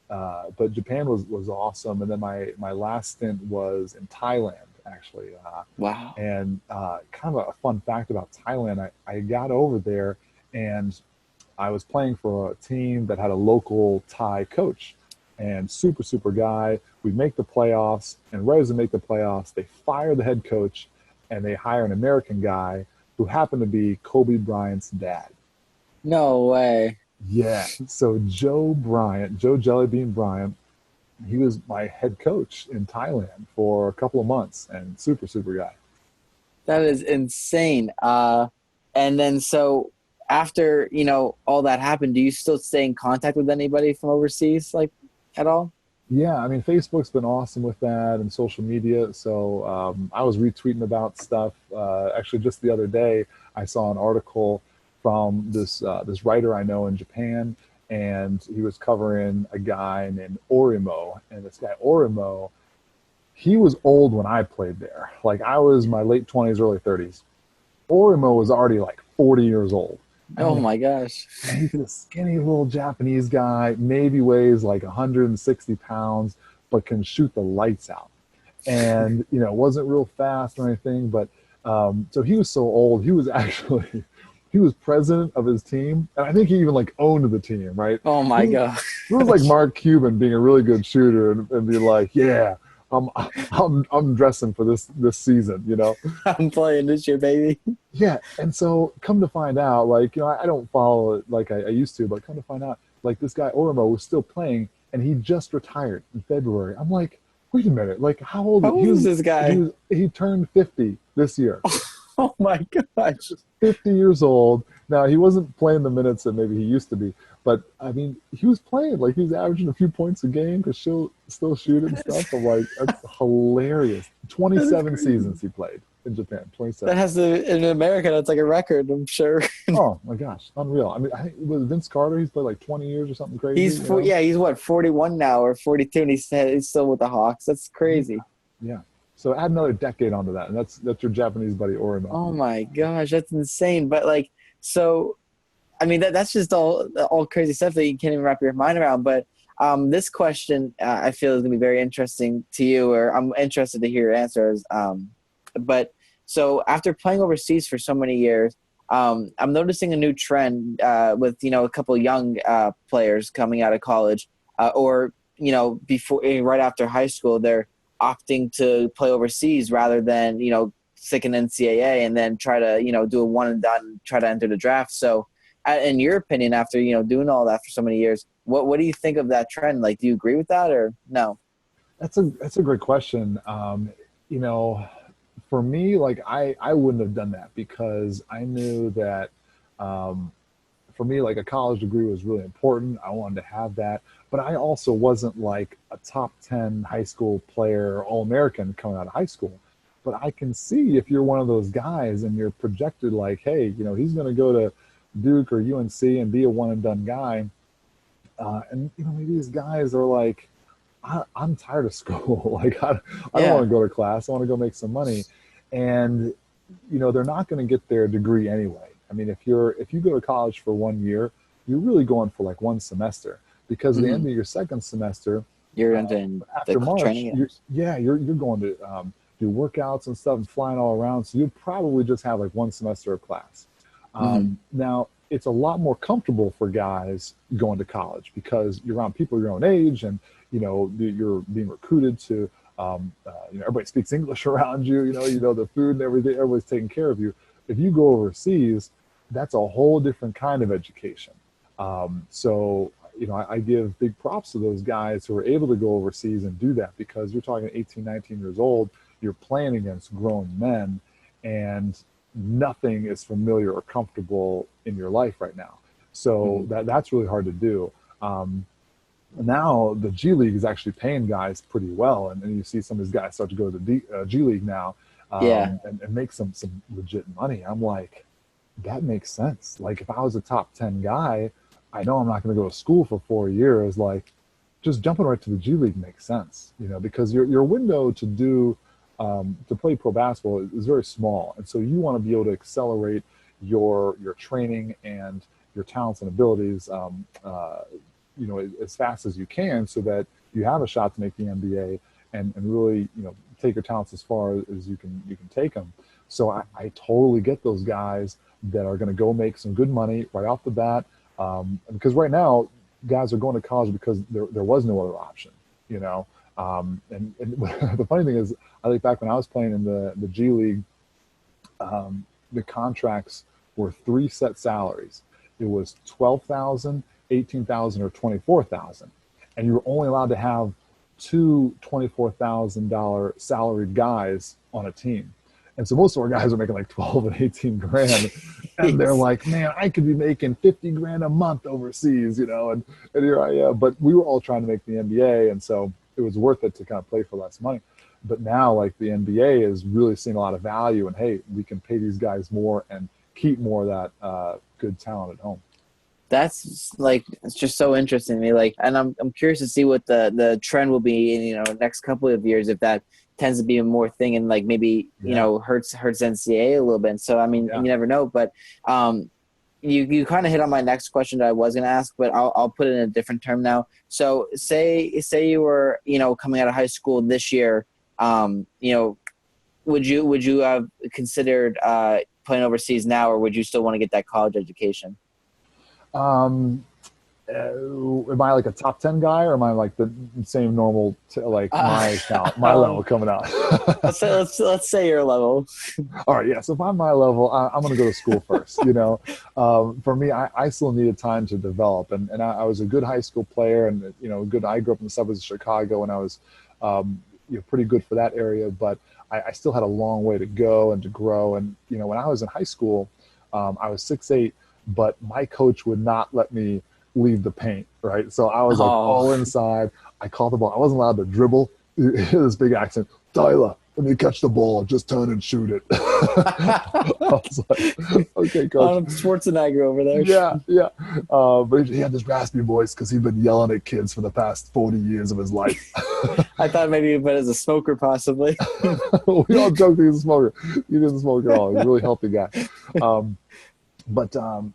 but Japan was awesome. And then my last stint was in Thailand, actually. Wow. And kind of a fun fact about Thailand, I got over there and I was playing for a team that had a local Thai coach, and super guy. We make the playoffs, and right as we make the playoffs, they fire the head coach and they hire an American guy who happened to be Kobe Bryant's dad. No way. Yeah. So Joe Jellybean Bryant, he was my head coach in Thailand for a couple of months, and super guy. That is insane. And then so after, all that happened, do you still stay in contact with anybody from overseas, like, at all? Yeah, I mean, Facebook's been awesome with that, and social media. So I was retweeting about stuff. Actually, just the other day, I saw an article from this writer I know in Japan, and he was covering a guy named Orimo. And this guy Orimo, he was old when I played there. Like, I was my late 20s, early 30s. Orimo was already like 40 years old. Oh my gosh. He's a skinny little Japanese guy, maybe weighs like 160 pounds, but can shoot the lights out. And, wasn't real fast or anything, but so he was so old, he was president of his team. And I think he even like owned the team, right? Oh my God. It was like Mark Cuban being a really good shooter and being like, yeah, I'm dressing for this season, I'm playing this year, baby. Yeah, and so come to find out, like, I don't follow it like I used to, but come to find out, like, this guy Orimo was still playing, and he just retired in February. I'm like, wait a minute, like how old? How old is this guy? He turned 50 this year. Oh my gosh. 50 years old. Now, he wasn't playing the minutes that maybe he used to be, but I mean, he was playing. Like, he was averaging a few points a game because she'll still shoot and stuff. I'm like, that's hilarious. 27 seasons he played in Japan. 27. That has to, in America, that's like a record, I'm sure. Oh my gosh, unreal. I mean, I think with Vince Carter, he's played like 20 years or something crazy. He's what, 41 now or 42, and he's still with the Hawks. That's crazy. Yeah. So add another decade onto that, and that's your Japanese buddy Orima. Oh my gosh, that's insane. But like, so, I mean, that's just all crazy stuff that you can't even wrap your mind around. But this question, I feel is gonna be very interesting to you, or I'm interested to hear your answers. But so after playing overseas for so many years, I'm noticing a new trend with a couple of young players coming out of college, or before right after high school, they're opting to play overseas rather than stick an NCAA and then try to do a one and done, try to enter the draft. So, in your opinion, after doing all that for so many years, what do you think of that trend? Like, do you agree with that or no? That's a great question. For me, like I wouldn't have done that because I knew that for me, like a college degree was really important. I wanted to have that, but I also wasn't like a top 10 high school player, All-American coming out of high school. But I can see if you're one of those guys and you're projected like, hey, he's going to go to Duke or UNC and be a one and done guy. And maybe these guys are like, I'm tired of school. Like I don't want to go to class. I want to go make some money. And, they're not going to get their degree anyway. I mean, if you go to college for 1 year, you're really going for like one semester because at the end of your second semester, you're into after March, you're going to do workouts and stuff and flying all around. So you'll probably just have like one semester of class. Now, it's a lot more comfortable for guys going to college because you're around people your own age and, you're being recruited to, everybody speaks English around you, the food and everything, everybody's taking care of you. If you go overseas, that's a whole different kind of education. So, I give big props to those guys who are able to go overseas and do that because you're talking 18, 19 years old, you're playing against grown men and nothing is familiar or comfortable in your life right now. So that's really hard to do. Now the G League is actually paying guys pretty well. And you see some of these guys start to go to the G League now and make some legit money. I'm like, that makes sense. Like if I was a top 10 guy, I know I'm not going to go to school for 4 years. Like just jumping right to the G League makes sense, because your window to do to play pro basketball is very small. And so you want to be able to accelerate your training and your talents and abilities, as fast as you can so that you have a shot to make the NBA and really, take your talents as far as you can take them. So I totally get those guys that are going to go make some good money right off the bat. Because right now guys are going to college because there was no other option, and the funny thing is, I think back when I was playing in the G League, the contracts were 3 set salaries. It was $12,000, $18,000, or $24,000, and you were only allowed to have 2 $24,000 salaried guys on a team. And so most of our guys are making like 12 and 18 grand. And they're like, man, I could be making 50 grand a month overseas, and here I am. But we were all trying to make the NBA. And so it was worth it to kind of play for less money. But now like the NBA is really seeing a lot of value and, hey, we can pay these guys more and keep more of that good talent at home. That's like, it's just so interesting to me. Like, and I'm curious to see what the trend will be in, next couple of years, if that tends to be a more thing and like maybe, hurts NCAA a little bit. So, I mean, you never know, but you kind of hit on my next question that I was going to ask, but I'll put it in a different term now. So say you were, coming out of high school this year, would you have considered playing overseas now, or would you still want to get that college education? Am I like a top 10 guy, or am I like the same normal like my count, my level coming out? let's say your level. All right, yeah. So if I'm my level, I'm going to go to school first. You know, for me, I still needed time to develop, and I was a good high school player, and you know, good. I grew up in the suburbs of Chicago, and I was, you know, pretty good for that area, but I still had a long way to go and to grow. And you know, when I was in high school, I was 6'8", but my coach would not let me leave the paint, right? So I was like all inside. I caught the ball. I wasn't allowed to dribble. This big accent, Tyler, when you catch the ball, just turn and shoot it. I was like, okay, coach. Schwarzenegger over there. Yeah, yeah. But he had this raspy voice because he'd been yelling at kids for the past 40 years of his life. I thought maybe he went as a smoker, possibly. We all joked he was a smoker. He didn't smoke at all. He's a really healthy guy.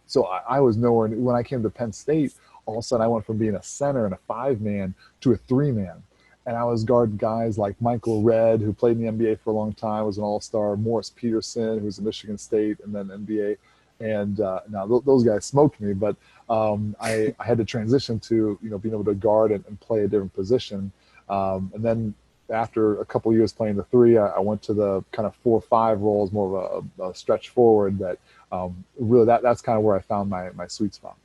So I was nowhere. When I came to Penn State, all of a sudden I went from being a center and a 5-man to a 3-man. And I was guarding guys like Michael Redd, who played in the NBA for a long time, was an all-star, Morris Peterson, who was at Michigan State and then NBA. And now those guys smoked me, but I had to transition to, you know, being able to guard and play a different position. And then after a couple of years playing the 3, I went to the kind of 4-5 roles, more of a stretch forward. That really that's kind of where I found my sweet spot.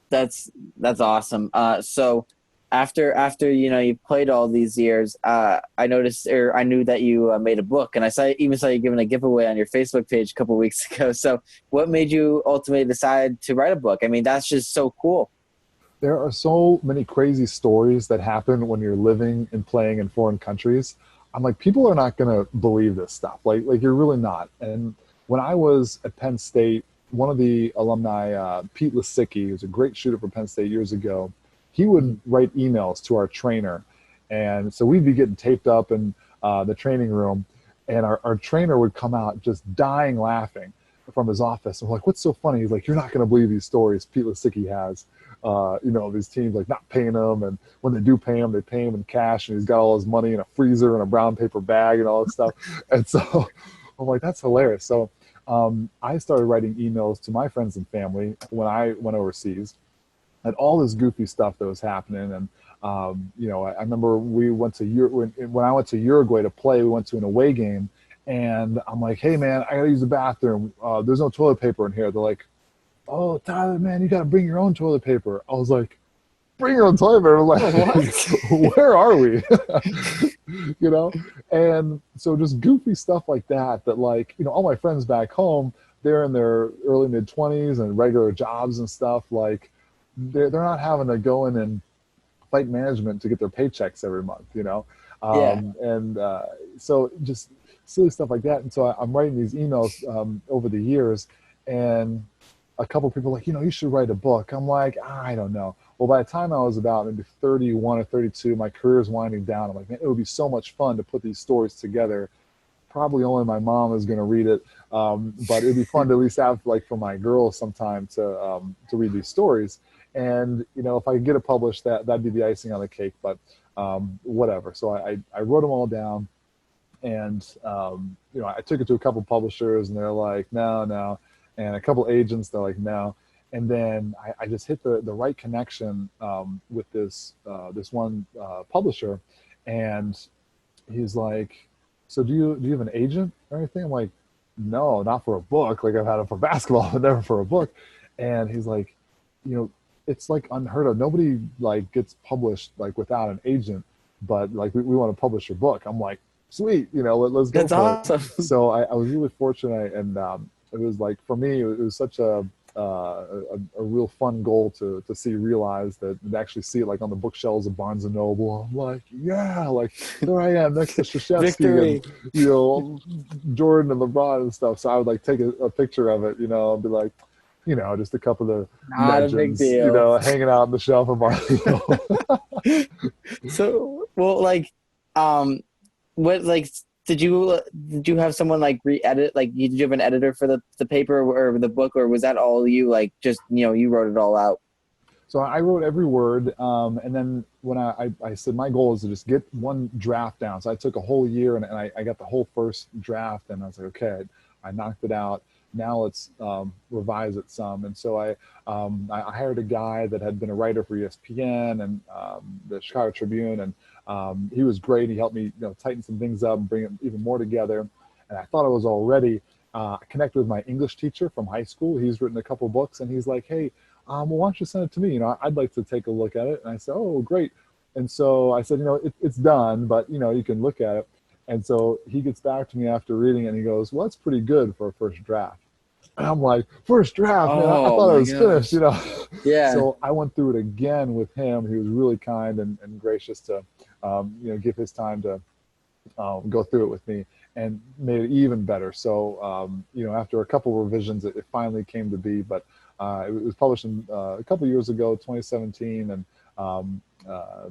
That's awesome. So after you know you played all these years, I noticed, or I knew that you made a book, and I saw you giving a giveaway on your Facebook page a couple of weeks ago. So what made you ultimately decide to write a book? I mean, that's just so cool. There are so many crazy stories that happen when you're living and playing in foreign countries. I'm like, people are not going to believe this stuff. Like you're really not. And when I was at Penn State, one of the alumni, Pete Lisicki, who's a great shooter for Penn State years ago, he would write emails to our trainer. And so we'd be getting taped up in the training room, and our trainer would come out just dying laughing from his office. I'm like, what's so funny? He's like, you're not going to believe these stories Pete Lisicki has. You know, these teams like not paying him, and when they do pay him, they pay him in cash, and he's got all his money in a freezer and a brown paper bag and all that stuff. And so I'm like, that's hilarious. So I started writing emails to my friends and family when I went overseas, and all this goofy stuff that was happening. And you know, I remember we went to when I went to Uruguay to play. We went to an away game, and I'm like, hey man, I gotta use the bathroom. There's no toilet paper in here. They're like, oh Tyler, man, you gotta bring your own toilet paper. I was like, bring your own toilet paper. I'm like, where are we? You know? And so just goofy stuff like that, like, you know, all my friends back home, they're in their early mid-20s and regular jobs and stuff. Like they're not having to go in and fight management to get their paychecks every month, you know? And so just silly stuff like that. And so I'm writing these emails over the years, and a couple of people are like, you know, you should write a book. I'm like, I don't know. Well, by the time I was about maybe 31 or 32, my career is winding down. I'm like, man, it would be so much fun to put these stories together. Probably only my mom is going to read it, but it'd be fun to at least have, like, for my girls sometime to read these stories. And you know, if I could get it published, that'd be the icing on the cake. But whatever. So I wrote them all down, and you know, I took it to a couple publishers, and they're like, no, and a couple agents, they're like, no. And then I just hit the right connection with this one publisher, and he's like, so do you have an agent or anything? I'm like, no, not for a book. Like, I've had it for basketball, but never for a book. And he's like, you know, it's like unheard of. Nobody like gets published like without an agent, but like we want to publish your book. I'm like, sweet, you know, let's go. That's awesome. So I was really fortunate, and it was like, for me, it was such a real fun goal to see realized, that and actually see it like on the bookshelves of Barnes and Noble. I'm like, yeah, like there I am next to Krzyzewski and, you know, Jordan and LeBron and stuff. So I would like take a picture of it, you know, and be like, you know, just a couple of legends, you know, hanging out on the shelf of Barnes and Noble. So, well, like, what, like, did you have someone like re-edit? Like, did you have an editor for the paper or the book, or was that all you, like, just, you know, you wrote it all out? So I wrote every word, and then when I said my goal is to just get one draft down. So I took a whole year, and I got the whole first draft, and I was like, okay, I knocked it out. Now let's revise it some. And so I hired a guy that had been a writer for ESPN and the Chicago Tribune, and he was great. He helped me, tighten some things up and bring it even more together. And I thought I was all ready. I connected with my English teacher from high school. He's written a couple books, and he's like, "Hey, well, why don't you send it to me? I'd like to take a look at it." And I said, "Oh, great." And so I said, it's done, but you can look at it. And so he gets back to me after reading it, and he goes, "Well, that's pretty good for a first draft." And I'm like, "First draft, man, I thought it was finished, Yeah. So I went through it again with him. He was really kind and gracious to, give his time to go through it with me, and made it even better. So, after a couple of revisions, it finally came to be. But it was published a couple of years ago, 2017, and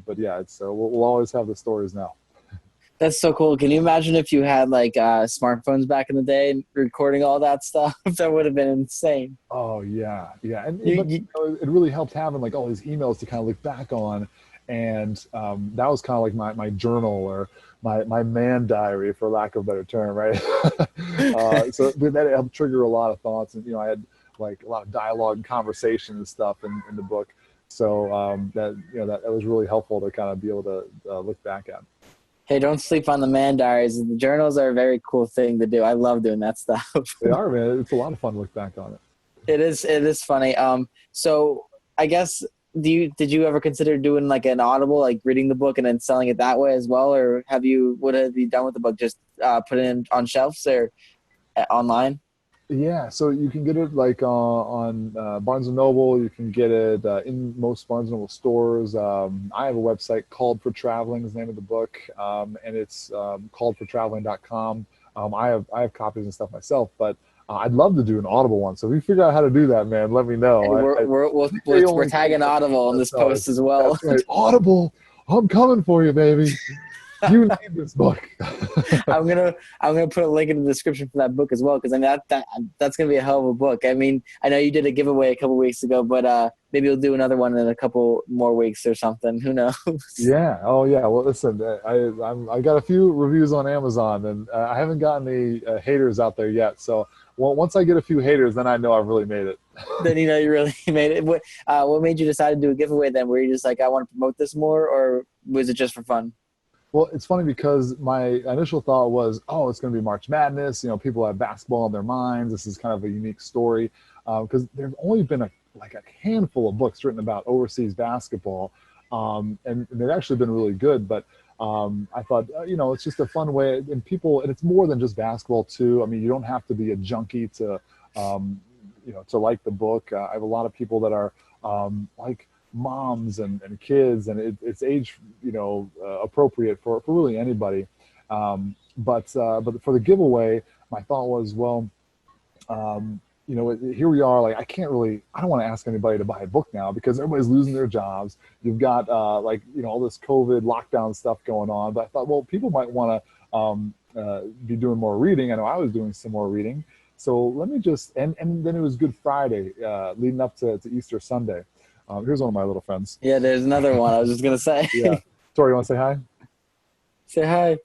but yeah, it's we'll always have the stories now. That's so cool. Can you imagine if you had like smartphones back in the day and recording all that stuff? That would have been insane. Oh yeah, yeah, and You, it really helped having like all these emails to kind of look back on, and that was kind of like my journal or my man diary, for lack of a better term, right? So that helped trigger a lot of thoughts, and I had like a lot of dialogue and conversation and stuff in the book. So that was really helpful to kind of be able to look back at. Hey, don't sleep on the man diaries. The journals are a very cool thing to do. I love doing that stuff. They are, man. It's a lot of fun to look back on it. It is funny. So I guess did you ever consider doing like an Audible, like reading the book and then selling it that way as well, or what have you done with the book? Just put it in on shelves or online? Yeah, so you can get it like on Barnes & Noble. You can get it in most Barnes & Noble stores. I have a website, Called for Traveling is the name of the book, and it's calledfortraveling.com. I have copies and stuff myself, but I'd love to do an Audible one. So if you figure out how to do that, man, let me know. Hey, we're tagging Audible in this post as well. That's right. Audible, I'm coming for you, baby. You need this book. I'm gonna put a link in the description for that book as well, because I mean that's gonna be a hell of a book. I mean, I know you did a giveaway a couple weeks ago, but maybe you'll do another one in a couple more weeks or something. Who knows? Yeah. Oh yeah. Well, listen, I got a few reviews on Amazon, and I haven't gotten any haters out there yet. So once I get a few haters, then I know I've really made it. Then you really made it. What made you decide to do a giveaway then? Were you just like, I want to promote this more, or was it just for fun? Well, it's funny because my initial thought was, oh, it's going to be March Madness. People have basketball on their minds. This is kind of a unique story because there's only been a handful of books written about overseas basketball, and they've actually been really good. But I thought, it's just a fun way, and it's more than just basketball too. I mean, you don't have to be a junkie to like the book. I have a lot of people that are like moms and kids, and it's age appropriate for really anybody, but for the giveaway, my thought was, well, here we are, like I don't want to ask anybody to buy a book now because everybody's losing their jobs. You've got all this COVID lockdown stuff going on, but I thought, well, people might want to be doing more reading. I know I was doing some more reading, so let me just and then it was Good Friday leading up to Easter Sunday. Here's one of my little friends. Yeah, there's another one. I was just going to say. Yeah. Victoria, you want to say hi? Say hi.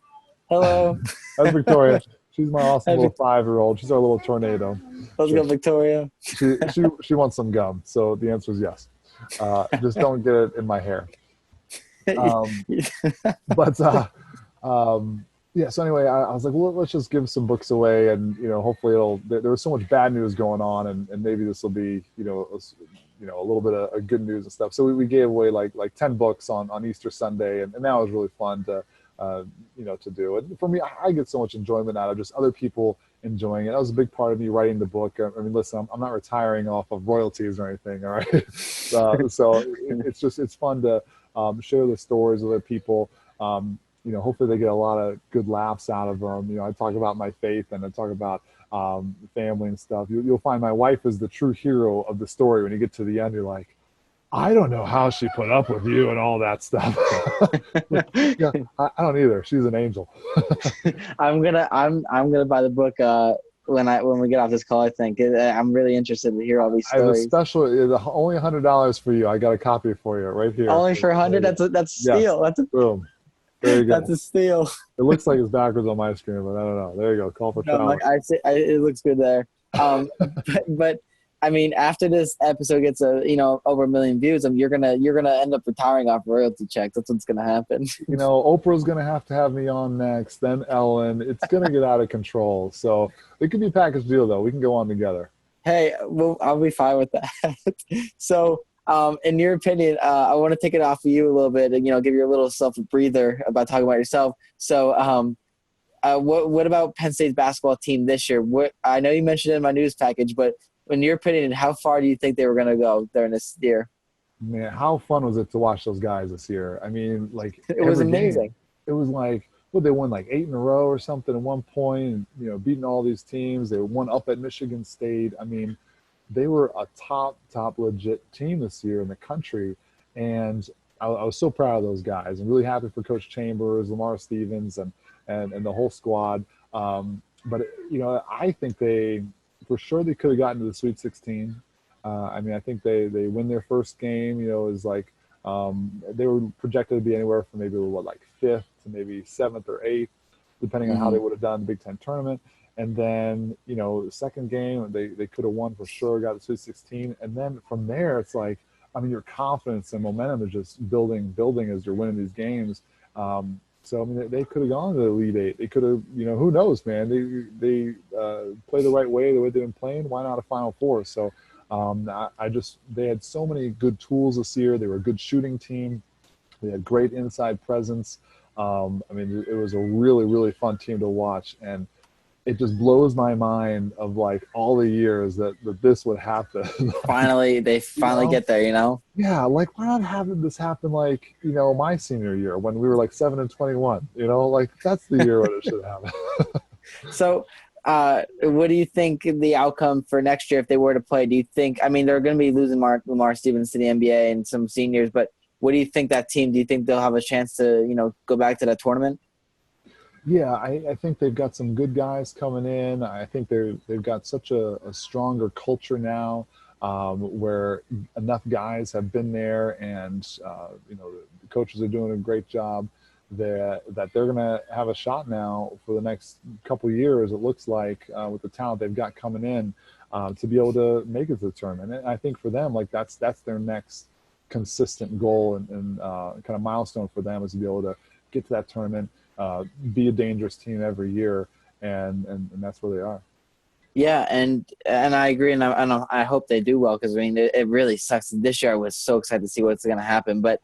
Hello. That's Victoria. She's my awesome little 5-year-old. She's our little tornado. Let's go, Victoria. She wants some gum. So the answer is yes. Just don't get it in my hair. Yeah, so anyway, I was like, well, let's just give some books away, and hopefully there was so much bad news going on, and maybe this will be a little bit of good news and stuff. So we gave away like 10 books on Easter Sunday, and that was really fun to do. And for me, I get so much enjoyment out of just other people enjoying it. That was a big part of me writing the book. I mean, listen, I'm not retiring off of royalties or anything, all right? So it's fun to share the stories with other people. Hopefully they get a lot of good laughs out of them. I talk about my faith, and I talk about family and stuff. You'll find my wife is the true hero of the story. When you get to the end, you're like, I don't know how she put up with you and all that stuff. Yeah, I don't either. She's an angel. I'm gonna buy the book when we get off this call. I think I'm really interested to hear all these stories. I have a special, only $100 for you. I got a copy for you right here. Only for 100? That's a steal. Yes. Boom. There you go. That's a steal. It looks like it's backwards on my screen, but I don't know. There you go. Call for travel. It looks good there. But I mean, after this episode gets over 1 million views, you're gonna end up retiring off royalty checks. That's what's gonna happen. Oprah's going to have me on next, then Ellen. It's going to get out of control. So it could be a package deal, though. We can go on together. Hey, well, I'll be fine with that. So, in your opinion, I want to take it off of you a little bit and, give your little self a breather about talking about yourself. So, what about Penn State's basketball team this year? I know you mentioned it in my news package, but in your opinion, how far do you think they were going to go during this year? Man, how fun was it to watch those guys this year? I mean, like it was amazing. Game, it was like, they won like 8 in a row or something at one point, and, beating all these teams. They won up at Michigan State. I mean, they were a top legit team this year in the country. And I was so proud of those guys and really happy for Coach Chambers, Lamar Stevens, and the whole squad. But, I think for sure they could have gotten to the Sweet 16. I mean, I think they win their first game, is like they were projected to be anywhere from maybe like 5th to maybe 7th or 8th, depending on how they would have done the Big Ten tournament. And then, the second game, they could have won for sure, got the Sweet 16. And then from there, it's like, I mean, your confidence and momentum is just building as you're winning these games. So, I mean, they could have gone to the Elite Eight. They could have, who knows, man. They play the right way, the way they've been playing. Why not a Final Four? So, they had so many good tools this year. They were a good shooting team. They had great inside presence. I mean, it was a really, really fun team to watch. And it just blows my mind of like all the years that this would happen. They finally get there, Yeah, like why not have this happen like, my senior year when we were like 7-21, like that's the year when it should happen. So what do you think the outcome for next year if they were to play? Do you think, I mean, they're going to be losing Lamar Stevens to the NBA and some seniors, but what do you think that team, do you think they'll have a chance to, go back to that tournament? Yeah, I think they've got some good guys coming in. I think they've got such a stronger culture now where enough guys have been there and, the coaches are doing a great job that they're going to have a shot now for the next couple of years, it looks like, with the talent they've got coming in to be able to make it to the tournament. And I think for them, like that's their next consistent goal and kind of milestone for them is to be able to get to that tournament, be a dangerous team every year, and that's where they are. Yeah, and I agree, and I hope they do well because I mean it really sucks. This year I was so excited to see what's going to happen. But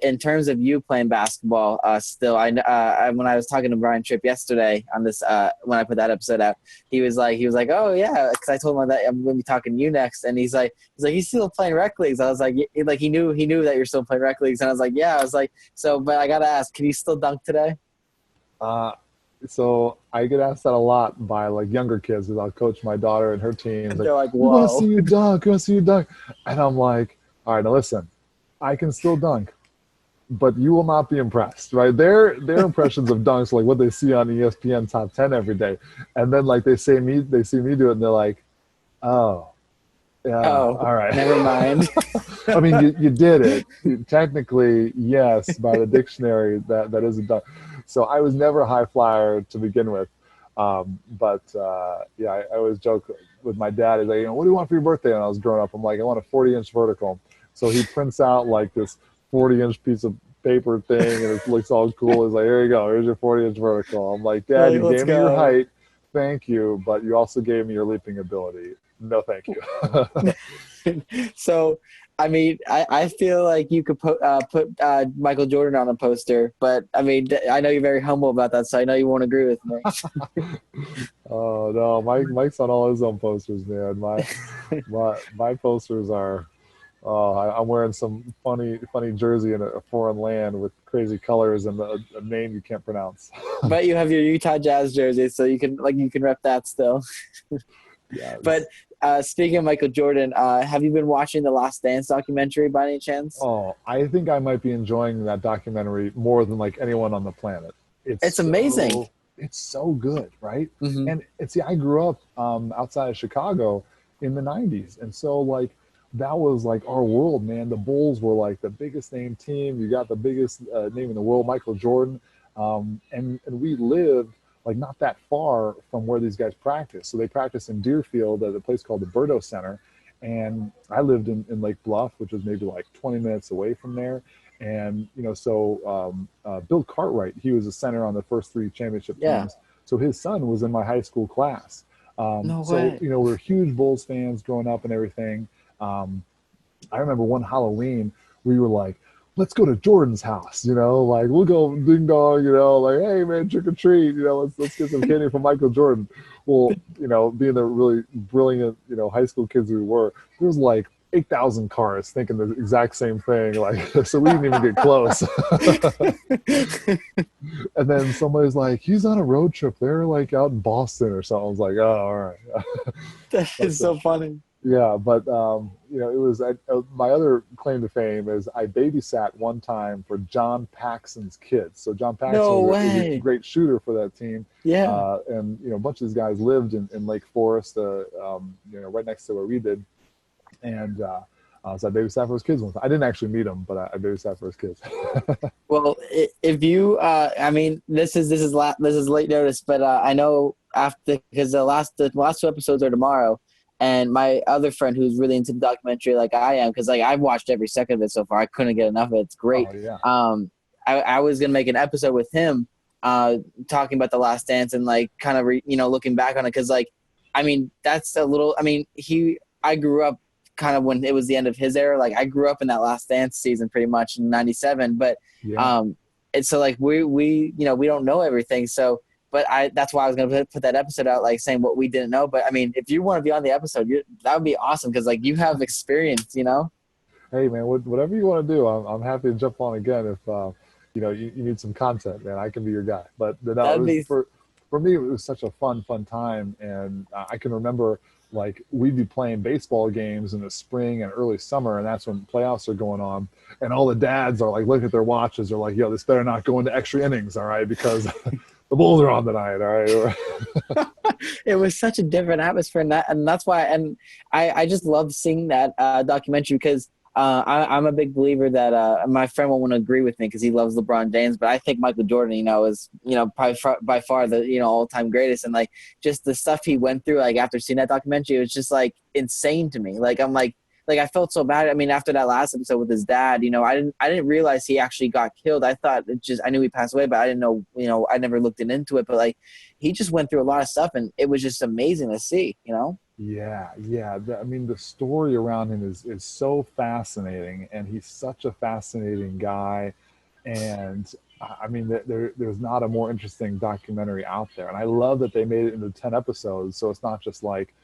in terms of you playing basketball, still, when I was talking to Brian Tripp yesterday on this, when I put that episode out, he was like, oh yeah, because I told him that I'm going to be talking to you next, and he's like he's still playing rec leagues. I was like he knew that you're still playing rec leagues, and I was like yeah, I was like so, but I gotta ask, can you still dunk today? So I get asked that a lot by like younger kids because I'll coach my daughter and her teams. They're like, "We want to see you dunk. We want to see you dunk." And I'm like, "All right, now listen, I can still dunk, but you will not be impressed, right?" Their impressions of dunks, like what they see on ESPN Top 10 every day, and then like they see me do it, and they're like, "Oh, yeah, all right, never mind." I mean, you did it. Technically, yes, by the dictionary, that is a dunk. So I was never a high flyer to begin with. But I always joke with my dad. He's like, what do you want for your birthday? And I was growing up, I'm like, I want a 40-inch vertical. So he prints out like this 40-inch piece of paper thing, and it looks all cool. He's like, here you go. Here's your 40-inch vertical. I'm like, Dad, you gave me your height. Thank you. But you also gave me your leaping ability. No, thank you. So, I mean, I feel like you could put Michael Jordan on a poster, but I mean, I know you're very humble about that, so I know you won't agree with me. Oh no, Mike's on all his own posters, man. My posters are. I'm wearing some funny jersey in a foreign land with crazy colors and a name you can't pronounce. But you have your Utah Jazz jersey, so you can rep that still. Yes. But speaking of Michael Jordan, have you been watching the Last Dance documentary by any chance? Oh, I think I might be enjoying that documentary more than like anyone on the planet. It's amazing. It's so good, right? Mm-hmm. And I grew up outside of Chicago in the 90s. And so like that was like our world, man. The Bulls were like the biggest name team. You got the biggest name in the world, Michael Jordan. And we lived like not that far from where these guys practice. So they practice in Deerfield at a place called the Berto Center. And I lived in Lake Bluff, which was maybe like 20 minutes away from there. And, Bill Cartwright, he was a center on the first 3 championship Yeah. teams. So his son was in my high school class. No So, way. we're huge Bulls fans growing up and everything. I remember one Halloween, we were like, let's go to Jordan's house, like we'll go ding dong, like, hey man, trick or treat, let's get some candy from Michael Jordan. Well, being the really brilliant, high school kids we were, there was like 8,000 cars thinking the exact same thing. Like, so we didn't even get close. And then somebody's like, he's on a road trip. They're like out in Boston or something. I was like, oh, all right. That is so funny. Yeah, but it was my other claim to fame is I babysat one time for John Paxson's kids. So John Paxson was a great shooter for that team. Yeah. And a bunch of these guys lived in Lake Forest, right next to where we did. And so I babysat for his kids once. I didn't actually meet him, but I babysat for his kids. Well, if you, this is late notice, but I know after, because the last 2 episodes are tomorrow. And my other friend who's really into the documentary like I am, because like I've watched every second of it so far. I couldn't get enough of it. It's great. Oh, yeah. I was going to make an episode with him talking about The Last Dance and like kind of, looking back on it. Because like, that's a little – I grew up kind of when it was the end of his era. Like I grew up in that Last Dance season pretty much in 97. But it's so like we don't know everything. So – but that's why I was going to put that episode out, like saying what we didn't know. But if you want to be on the episode, that would be awesome. Cause like you have experience, Hey man, whatever you want to do, I'm happy to jump on again. If, you need some content, man, I can be your guy. But for me, it was such a fun time. And I can remember like we'd be playing baseball games in the spring and early summer. And that's when playoffs are going on. And all the dads are like, looking at their watches. They're like, yo, this better not go into extra innings. All right. Because the Bulls are on tonight, all right? It was such a different atmosphere, and that's why. And I just love seeing that documentary because I'm a big believer that my friend won't want to agree with me because he loves LeBron James, but I think Michael Jordan, is probably by far the all-time greatest, and like just the stuff he went through, like after seeing that documentary, it was just like insane to me. Like I'm like I felt so bad. After that last episode with his dad, I didn't realize he actually got killed. I thought I knew he passed away, but I didn't know, I never looked into it. But like, he just went through a lot of stuff, and it was just amazing to see, Yeah. The story around him is so fascinating, and he's such a fascinating guy. And there's not a more interesting documentary out there. And I love that they made it into 10 episodes. So it's not just like,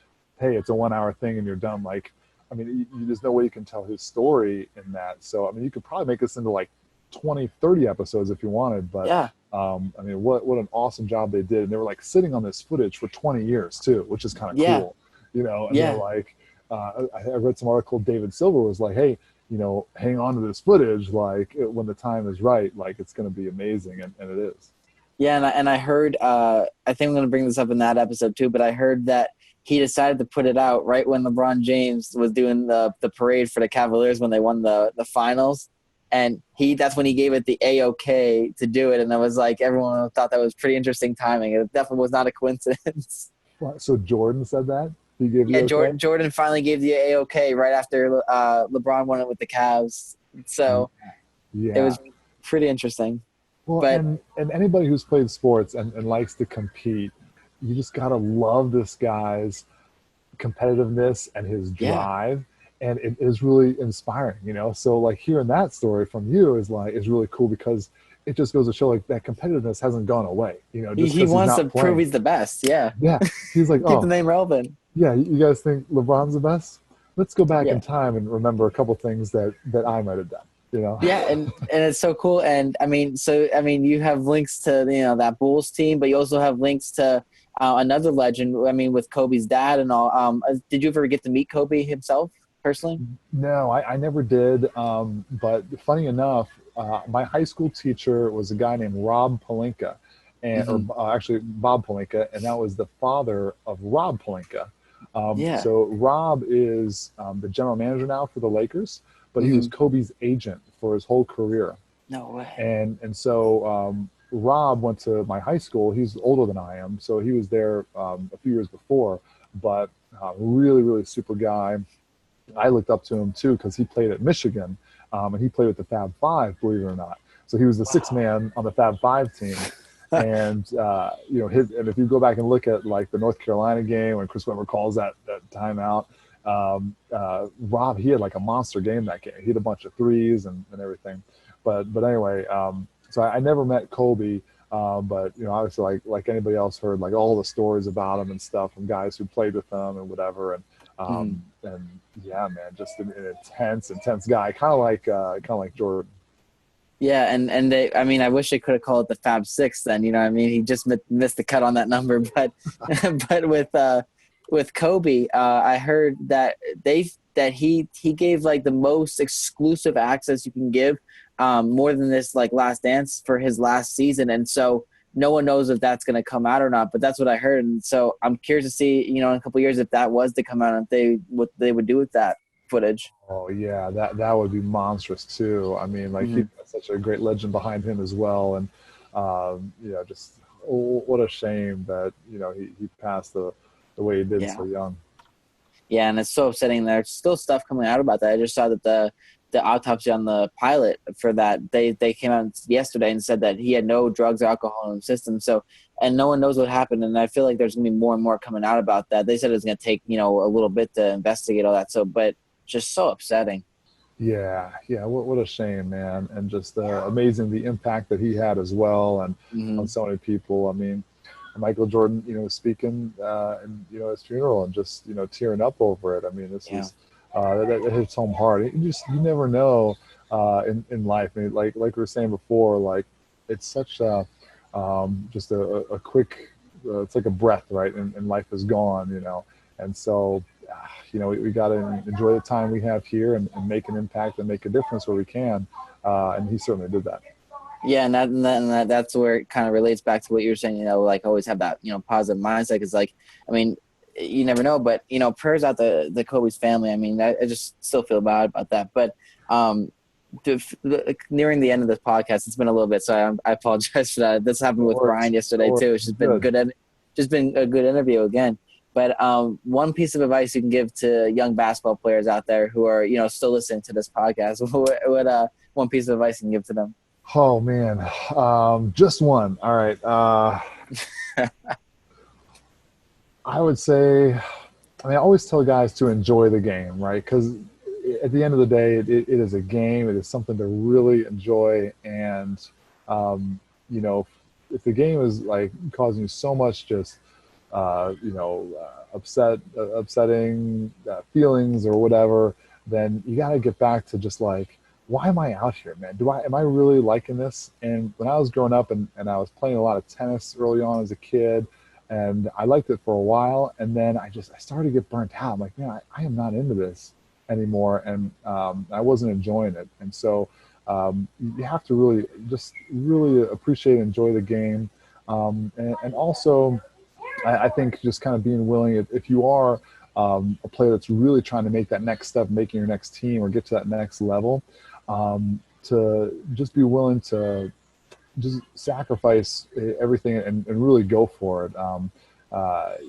hey, it's a 1 hour thing and you're done. Like, there's no way you can tell his story in that. So, you could probably make this into like 20, 30 episodes if you wanted. But, yeah. What an awesome job they did. And they were like sitting on this footage for 20 years too, which is kind of cool. And they're like, I read some article, David Silver was like, hey, hang on to this footage. Like when the time is right, like it's going to be amazing. And it is. Yeah. And I heard, I think I'm going to bring this up in that episode too, but I heard that he decided to put it out right when LeBron James was doing the parade for the Cavaliers when they won the finals. And that's when he gave it the A-OK to do it. And it was like, everyone thought that was pretty interesting timing. It definitely was not a coincidence. So Jordan said that? He gave Jordan finally gave the A-OK right after LeBron won it with the Cavs. So it was pretty interesting. Well, and anybody who's played sports and likes to compete, you just got to love this guy's competitiveness and his drive. And it is really inspiring, So like hearing that story from you is really cool because it just goes to show like that competitiveness hasn't gone away, Just he wants to prove he's the best. Yeah. Yeah. He's like, keep the name relevant. Yeah. You guys think LeBron's the best? Let's go back in time and remember a couple things that I might've done. Yeah, and it's so cool. And you have links to that Bulls team, but you also have links to another legend. With Kobe's dad and all. Did you ever get to meet Kobe himself personally? No, I never did. But funny enough, my high school teacher was a guy named Rob Pelinka, actually Bob Pelinka, and that was the father of Rob Pelinka. So Rob is the general manager now for the Lakers. But he was Kobe's agent for his whole career. No way. And so Rob went to my high school. He's older than I am, so he was there a few years before. But really, really super guy. I looked up to him too because he played at Michigan, and he played with the Fab Five, believe it or not. So he was the sixth man on the Fab Five team. And and if you go back and look at like the North Carolina game when Chris Webber calls that timeout, Rob, he had like a monster game that game. He had a bunch of threes and everything. But anyway, so I never met Kobe, but obviously like anybody else heard like all the stories about him and stuff from guys who played with him and whatever. And yeah, man, just an intense guy, kind of like Jordan. Yeah, and they, I mean, I wish they could have called it the Fab Six then. You know what I mean? He just missed the cut on that number. But with Kobe, I heard that he gave like the most exclusive access you can give, more than this like Last Dance for his last season, and so no one knows if that's going to come out or not. But that's what I heard, and so I'm curious to see, in a couple of years if that was to come out, and what they would do with that footage. Oh yeah, that would be monstrous too. I mean, like he's got such a great legend behind him as well, and just what a shame that he passed the way he did so young. Yeah, and it's so upsetting. There's still stuff coming out about that. I just saw that the autopsy on the pilot for that they came out yesterday and said that he had no drugs or alcohol in the system. So, and no one knows what happened. And I feel like there's gonna be more and more coming out about that. They said it's gonna take a little bit to investigate all that. So, but just so upsetting. Yeah. What a shame, man. And just amazing the impact that he had as well, and on so many people. I mean, Michael Jordan, speaking and his funeral and just tearing up over it. I mean, this is that hits home hard. You never know in life. I mean, like we were saying before, like it's such a just a quick. It's like a breath, right? And life is gone, and so. We got to enjoy the time we have here and make an impact and make a difference where we can. And he certainly did that. Yeah, and that's where it kind of relates back to what you were saying, like always have that, positive mindset. Because, like, I mean, you never know. But, prayers out the Kobe's family. I mean, I just still feel bad about that. But nearing the end of this podcast, it's been a little bit, so I apologize for that. This happened with Brian yesterday, too. It's just been been a good interview again. But one piece of advice you can give to young basketball players out there who are, still listening to this podcast, what one piece of advice you can give to them? Oh, man. Just one. All right. I would say, I always tell guys to enjoy the game, right? Because at the end of the day, it is a game. It is something to really enjoy. And, if the game is like causing you so much just, upsetting feelings or whatever, then you got to get back to just like, why am I out here, man? Am I really liking this? And when I was growing up and I was playing a lot of tennis early on as a kid, and I liked it for a while, and then I started to get burnt out. I'm like, man, I am not into this anymore, and I wasn't enjoying it. And so you have to really appreciate and enjoy the game, and also. I think just kind of being willing, if you are a player that's really trying to make that next step, making your next team or get to that next level, to just be willing to just sacrifice everything and really go for it.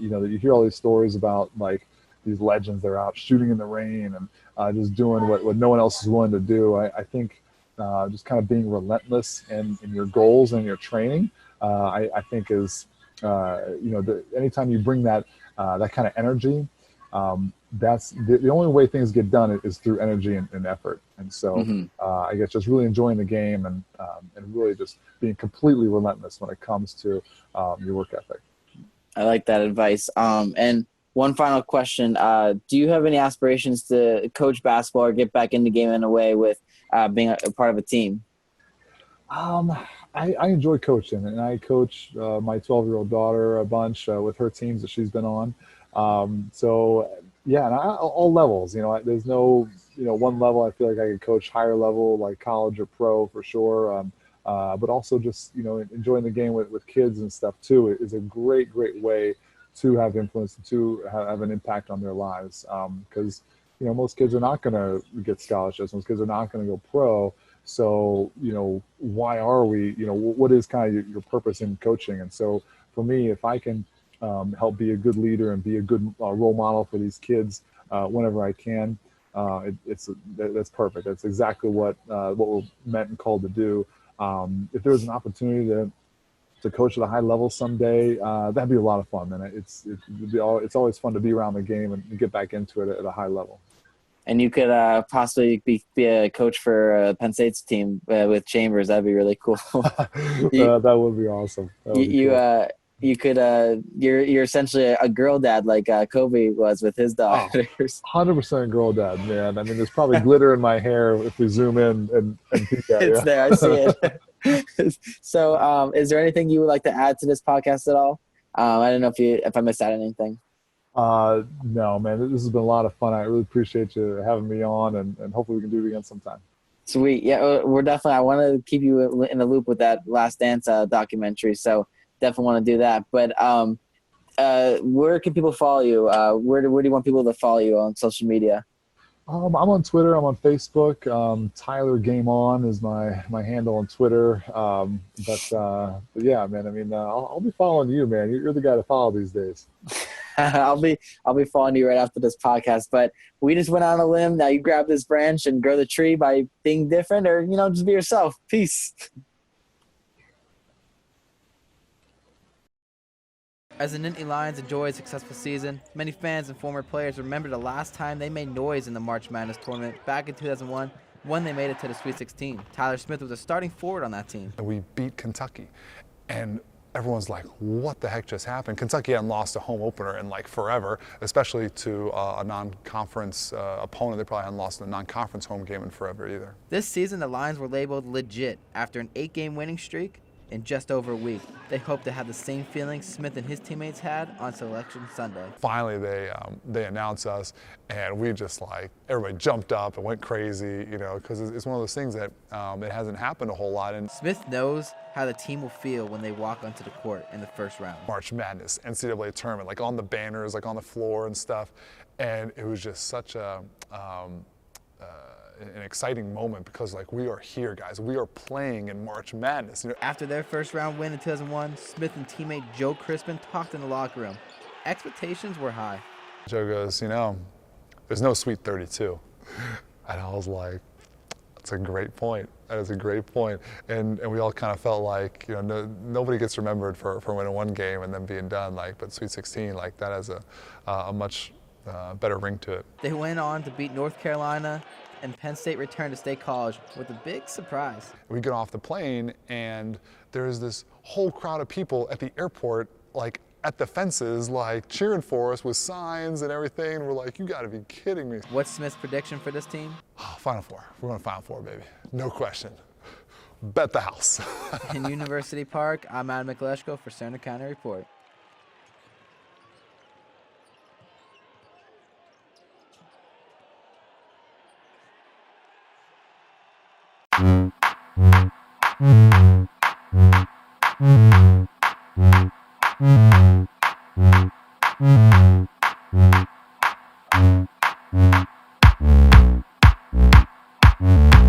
You hear all these stories about like these legends, they're out shooting in the rain and just doing what no one else is willing to do. I think just kind of being relentless in your goals and your training, I think is, anytime you bring that kind of energy, that's the only way things get done is through energy and effort. And so I guess just really enjoying the game and really just being completely relentless when it comes to your work ethic. I like that advice. And one final question. Do you have any aspirations to coach basketball or get back in the game in a way with being a part of a team? I enjoy coaching, and I coach my 12-year-old daughter a bunch with her teams that she's been on. So yeah, and all levels. There's no one level. I feel like I could coach higher level, like college or pro for sure. But also just enjoying the game with kids and stuff too is a great way to have influence and to have an impact on their lives. Because most kids are not going to get scholarships. Most kids are not going to go pro. So, why are we, what is kind of your purpose in coaching? And so for me, if I can help be a good leader and be a good role model for these kids whenever I can, that's perfect. That's exactly what we're meant and called to do. If there's an opportunity to coach at a high level someday, that'd be a lot of fun. And it's always fun to be around the game and get back into it at a high level. And you could possibly be a coach for Penn State's team with Chambers. That'd be really cool. That would be awesome. You could you're essentially a girl dad like Kobe was with his daughters. 100% girl dad, man. I mean, there's probably glitter in my hair if we zoom in and peek at It's there. I see it. So, is there anything you would like to add to this podcast at all? I don't know if I missed out anything. No, man. This has been a lot of fun. I really appreciate you having me on, and hopefully we can do it again sometime. Sweet. Yeah, we're definitely. I want to keep you in the loop with that Last Dance documentary. So definitely want to do that. But where can people follow you? Where do you want people to follow you on social media? I'm on Twitter. I'm on Facebook. Tyler Game On is my handle on Twitter. But yeah, man. I mean, I'll be following you, man. You're the guy to follow these days. I'll be following you right after this podcast. But we just went on a limb. Now you grab this branch and grow the tree by being different, or just be yourself. Peace. As the Nittany Lions enjoy a successful season, many fans and former players remember the last time they made noise in the March Madness tournament back in 2001 when they made it to the Sweet 16. Tyler Smith was a starting forward on that team. We beat Kentucky, and everyone's like, what the heck just happened? Kentucky hadn't lost a home opener in like forever, especially to a non-conference opponent. They probably hadn't lost a non-conference home game in forever either. This season, the Lions were labeled legit after an 8-game winning streak in just over a week. They hope to have the same feeling Smith and his teammates had on Selection Sunday. Finally, they announced us, and we just everybody jumped up and went crazy, because it's one of those things that it hasn't happened a whole lot. And Smith knows how the team will feel when they walk onto the court in the first round. March Madness, NCAA tournament, on the banners, on the floor and stuff, and it was just such an exciting moment because we are here, guys. We are playing in March Madness. After their first round win in 2001, Smith and teammate Joe Crispin talked in the locker room. Expectations were high. Joe goes, there's no Sweet 32. And I was like, that's a great point. That is a great point. And we all kind of felt like, nobody gets remembered for winning one game and then being done. But Sweet 16, that has a much better ring to it. They went on to beat North Carolina, and Penn State returned to State College with a big surprise. We get off the plane, and there's this whole crowd of people at the airport, at the fences, cheering for us with signs and everything. And we're like, you gotta be kidding me. What's Smith's prediction for this team? Final Four. We're going to Final Four, baby. No question. Bet the house. In University Park, I'm Adam Michalesko for Cerner County Report. Mm-hmm.